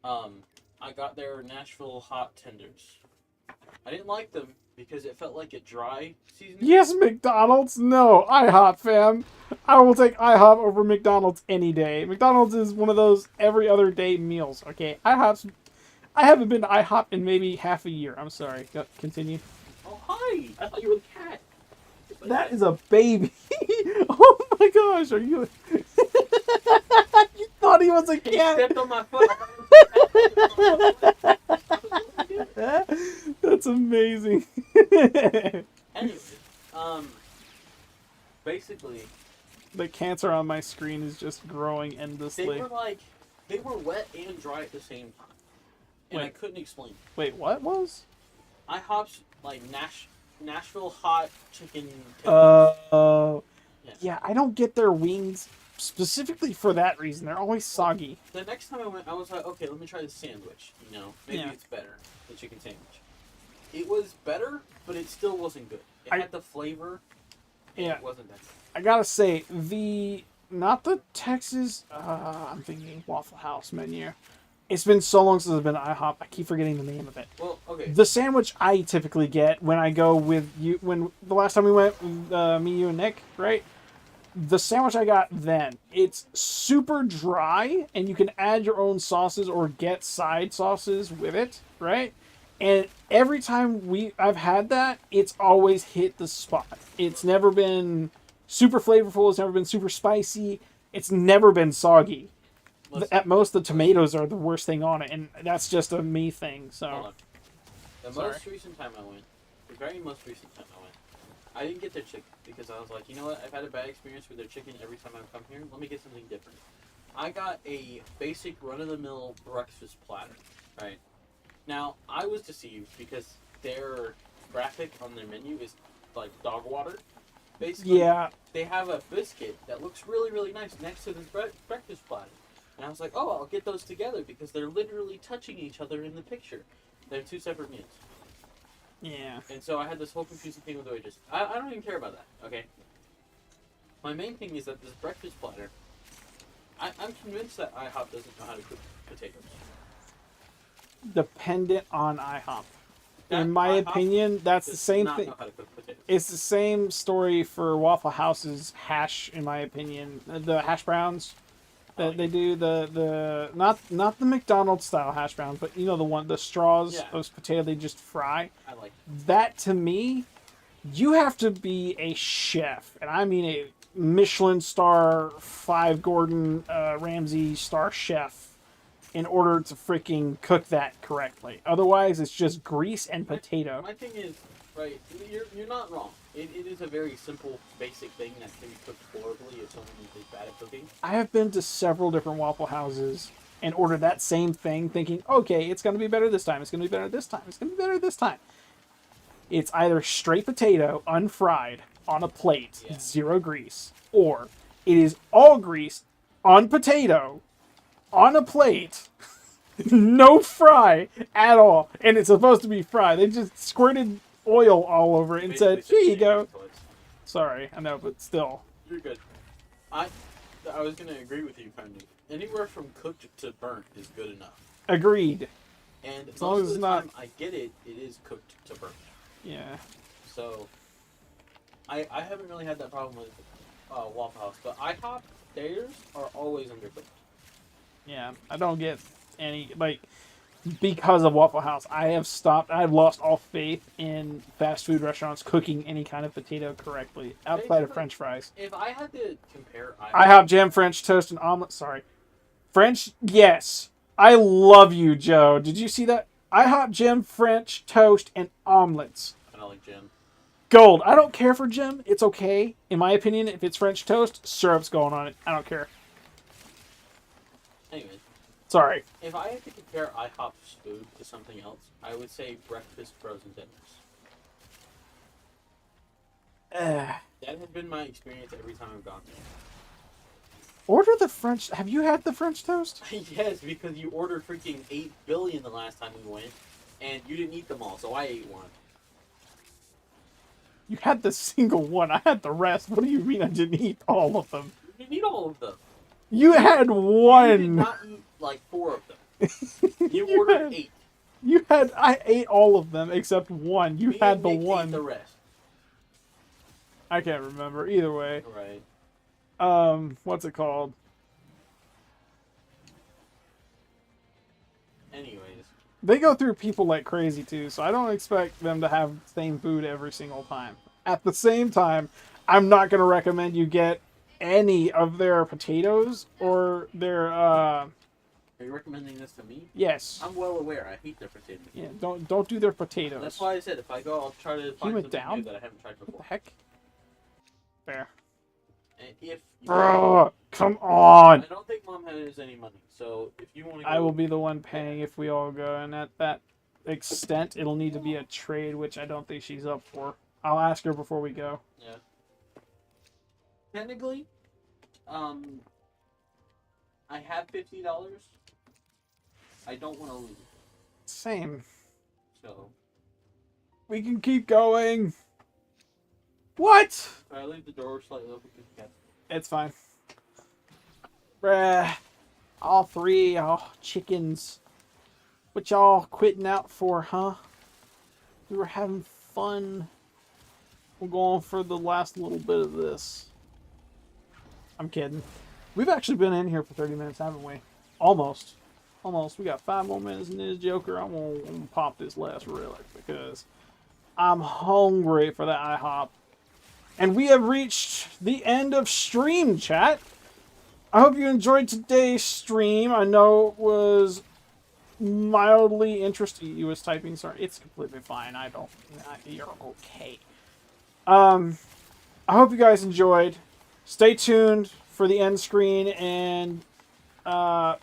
I got their Nashville hot tenders I didn't like them because it felt like a dry seasoning. Yes, McDonald's. No, IHOP, fam. I will take IHOP over McDonald's any day. McDonald's is one of those every other day meals. Okay, IHOP's. I haven't been to IHOP in maybe half a year. I'm sorry. Go, continue. Oh, hi! I thought you were the cat. That is a baby. Oh my gosh, are you? You thought he was a He cat? stepped on my foot. That's amazing. Anyway, basically, The cancer on my screen is just growing endlessly. they were wet and dry at the same time, and I Wait. couldn't explain. Wait, what was? IHOP's like Nashville hot chicken. Yeah, I don't get their wings specifically for that reason. They're always soggy. The next time I went, I was like, okay, let me try the sandwich. You know, maybe Yeah. it's better, the chicken sandwich. It was better, but it still wasn't good. It had the flavor. And Yeah. It wasn't that good. I gotta say, not the Texas, I'm thinking Waffle House menu. It's been so long since I've been to IHOP, I keep forgetting the name of it. Well, okay. The sandwich I typically get when I go with you, when the last time we went, me, you, and Nick, right? The sandwich I got then, it's super dry, and you can add your own sauces or get side sauces with it, right? And every time I've had that, it's always hit the spot. It's never been super flavorful. It's never been super spicy. It's never been soggy. At most, the tomatoes are the worst thing on it, and that's just a me thing. Hold So, on. The Sorry. most recent time I went, the very most recent time I went, I didn't get their chicken because I was like, you know what? I've had a bad experience with their chicken every time I've come here. Let me get something different. I got a basic run-of-the-mill breakfast platter, right? Now, I was deceived because their graphic on their menu is like dog water. Basically, yeah, they have a biscuit that looks really, really nice next to this breakfast platter. And I was like, oh, I'll get those together because they're literally touching each other in the picture. They're two separate meals. yeah. And so I had this whole confusing thing with the waitress. I don't even care about that, okay? My main thing is that this breakfast platter, I'm convinced that IHOP doesn't know how to cook potatoes. Dependent on IHOP. That In my IHOP opinion, that's the does same not thing. know how to cook potatoes. It's the same story for Waffle House's hash, in my opinion. The hash browns that they do, the not the McDonald's style hash browns, but you know the straws, Yeah. those potato they just fry. I like That to me, you have to be a chef, and I mean a Michelin star, 5 Gordon Ramsay star chef, in order to freaking cook that correctly. Otherwise, it's just grease and potato. My thing is, right, you're not wrong. It is a very simple, basic thing that can be cooked horribly if someone is bad at cooking. I have been to several different Waffle Houses and ordered that same thing, thinking, okay, it's going to be better this time. It's going to be better this time. It's going to be better this time. It's either straight potato, unfried, on a plate, Yeah. 0 grease, or it is all grease on potato, on a plate, no fry at all, and it's supposed to be fried. They just squirted oil all over it and said, Basically, here you go. toilets. Sorry, I know, but still. You're good. I was gonna agree with you, kind of. Anywhere from cooked to burnt is good enough. Agreed. And As most long as of the it's not- time, I get it. It is cooked to burnt. Yeah. So, I haven't really had that problem with Waffle House, but IHOP, theirs are always undercooked. Yeah, I don't get any, like, because of Waffle House, I've lost all faith in fast food restaurants cooking any kind of potato correctly, outside of Basically, French fries. If I had to compare IHOP jam, French toast, and omelet, sorry. French, yes. I love you, Joe. Did you see that? IHOP jam, French toast, and omelets. I don't like Jim. Gold. I don't care for jam. It's okay. In my opinion, if it's French toast, syrup's going on it. I don't care. Anyway, Sorry. if I had to compare IHOP's food to something else, I would say breakfast frozen dinners. That has been my experience every time I've gone Order the French. Have you had the French toast? there. Yes, because you ordered freaking 8 billion the last time we went, and you didn't eat them all, so I ate one. You had the single one. I had the rest. What do you mean I didn't eat all of them? You didn't eat all of them. You had You did one. not eat like 4 of them. You ordered 8. You had. I ate all of them except one. You Me had and the Nick ate one. the rest. I can't remember. Either way. Right. What's it called? Anyways. They go through people like crazy too, so I don't expect them to have the same food every single time. At the same time, I'm not going to recommend you get any of their potatoes or their Are you recommending this to me? yes. I'm well aware. I hate their potatoes. Yeah, don't do their potatoes. That's why I said if I go, I'll try to find went something down? new that I haven't tried What the before. heck? There. And if you Bro, come on. I don't think Mom has any money, so if you want to go, I will be the one paying if we all go, and at that extent, it'll need to be a trade, which I don't think she's up for. I'll ask her before we go. Yeah. Technically, I have $50. I don't want to lose it, Same. so We can keep going. What? I leave the door slightly open because cats. It's fine. Bruh. All three, all chickens. What y'all quitting out for, huh? We were having fun. We're going for the last little bit of this. I'm kidding. We've actually been in here for 30 minutes, haven't we? Almost. Almost. We got 5 more minutes in this Joker. I'm gonna pop this last relic because I'm hungry for that IHOP. And we have reached the end of stream, chat. I hope you enjoyed today's stream. I know it was mildly interesting. He was typing, sorry. It's completely fine. You're okay. I hope you guys enjoyed. Stay tuned for the end screen, and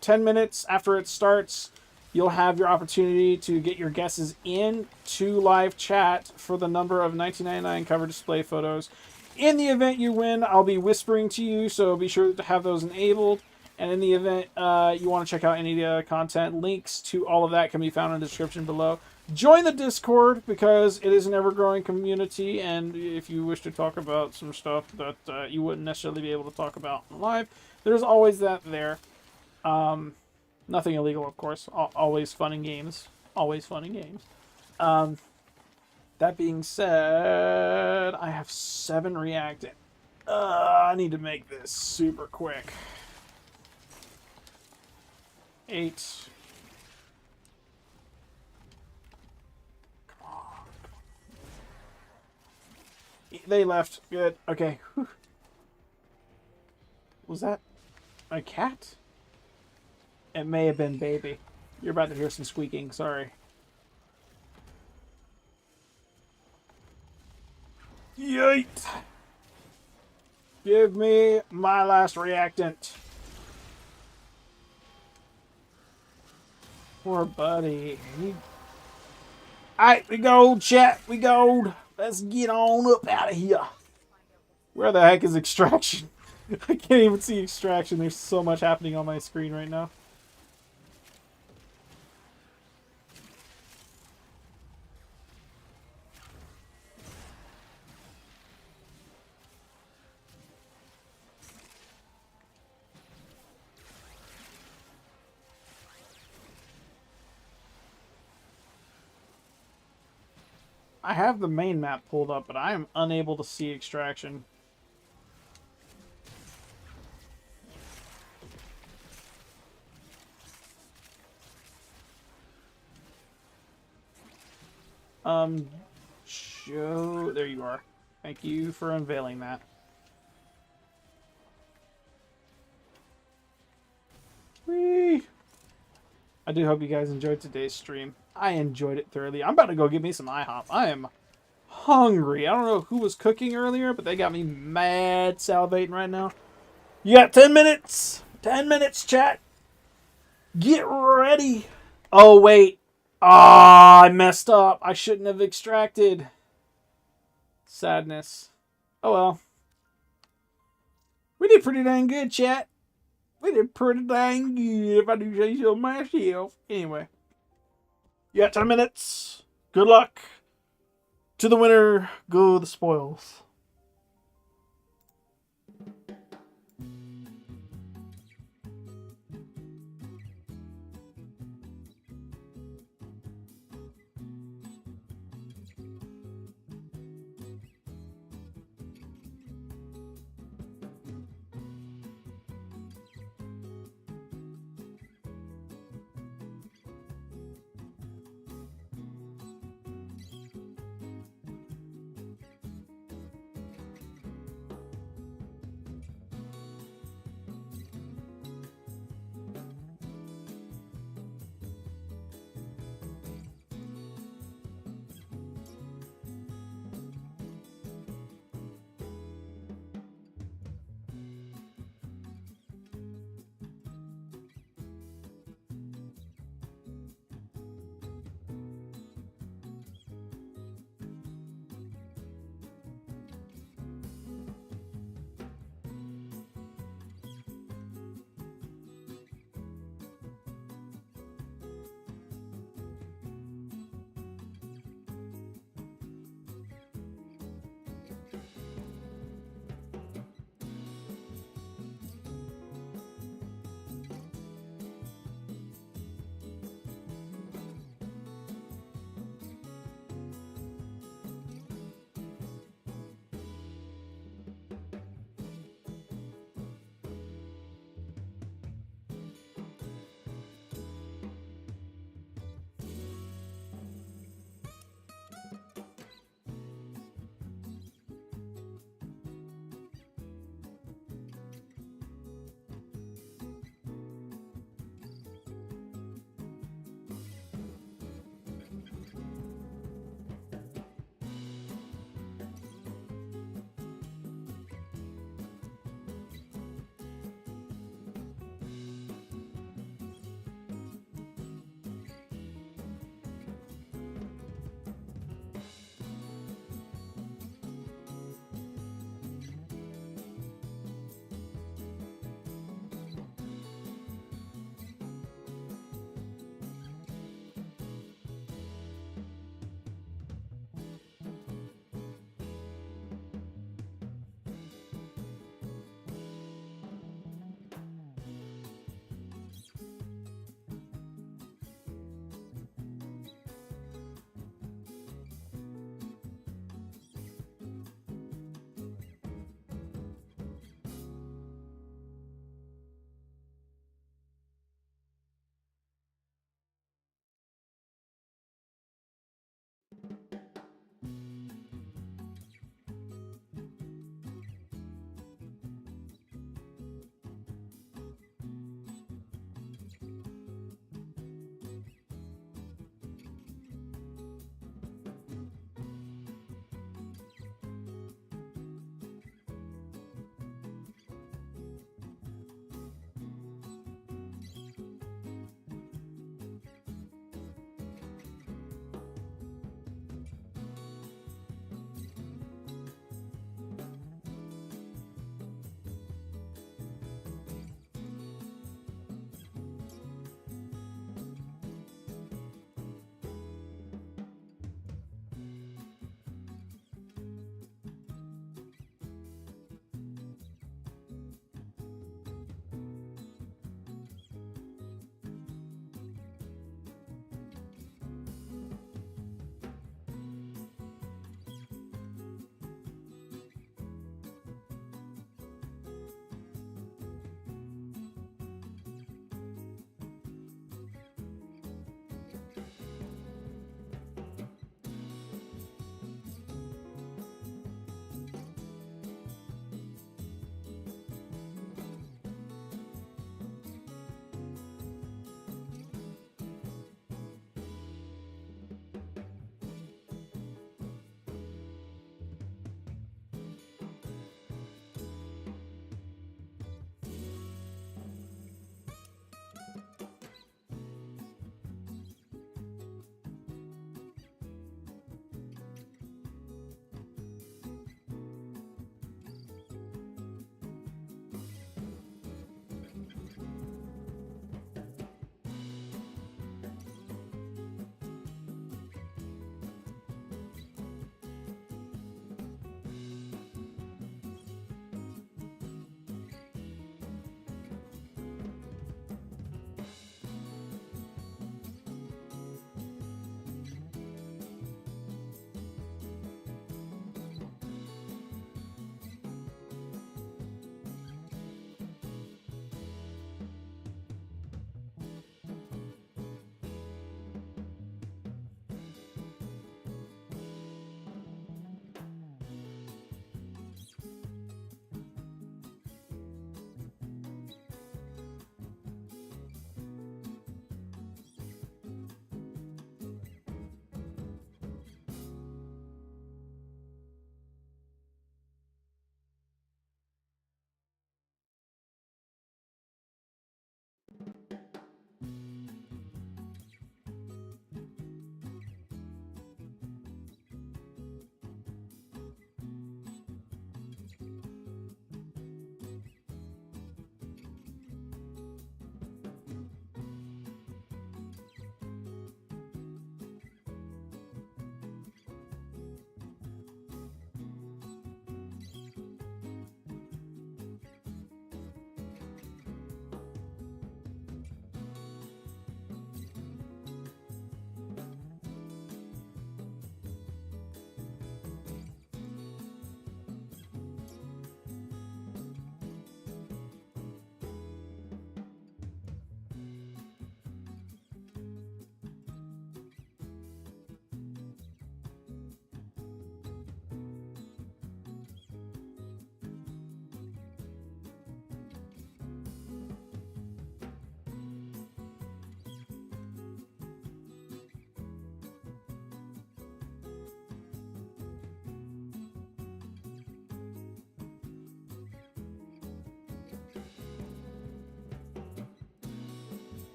10 minutes after it starts, you'll have your opportunity to get your guesses in to live chat for the number of 1999 cover display photos. In the event you win, I'll be whispering to you, so be sure to have those enabled. And in the event you want to check out any of the other content, links to all of that can be found in the description below. Join the Discord because it is an ever-growing community, and if you wish to talk about some stuff that you wouldn't necessarily be able to talk about live, there's always that there. Nothing illegal, of course. Always fun and games. Always fun and games. That being said, I have 7 reacting. I need to make this super quick. 8. Come on. They left. Good. Okay. Whew. Was that a cat? It may have been baby. You're about to hear some squeaking. Sorry. Yeet! Give me my last reactant. Poor buddy. Alright, we go, chat. We go. Let's get on up out of here. Where the heck is extraction? I can't even see extraction. There's so much happening on my screen right now. I have the main map pulled up, but I am unable to see extraction. Joe, there you are. Thank you for unveiling that. Whee! I do hope you guys enjoyed today's stream. I enjoyed it thoroughly. I'm about to go get me some IHOP. I am hungry. I don't know who was cooking earlier, but they got me mad salivating right now. You got 10 minutes. 10 minutes, chat. Get ready. Oh, wait. Ah, I messed up. I shouldn't have extracted. Sadness. Oh, well. We did pretty dang good, chat. We did pretty dang good, if I do say so myself. Anyway. You got 10 minutes. Good luck. To the winner go the spoils.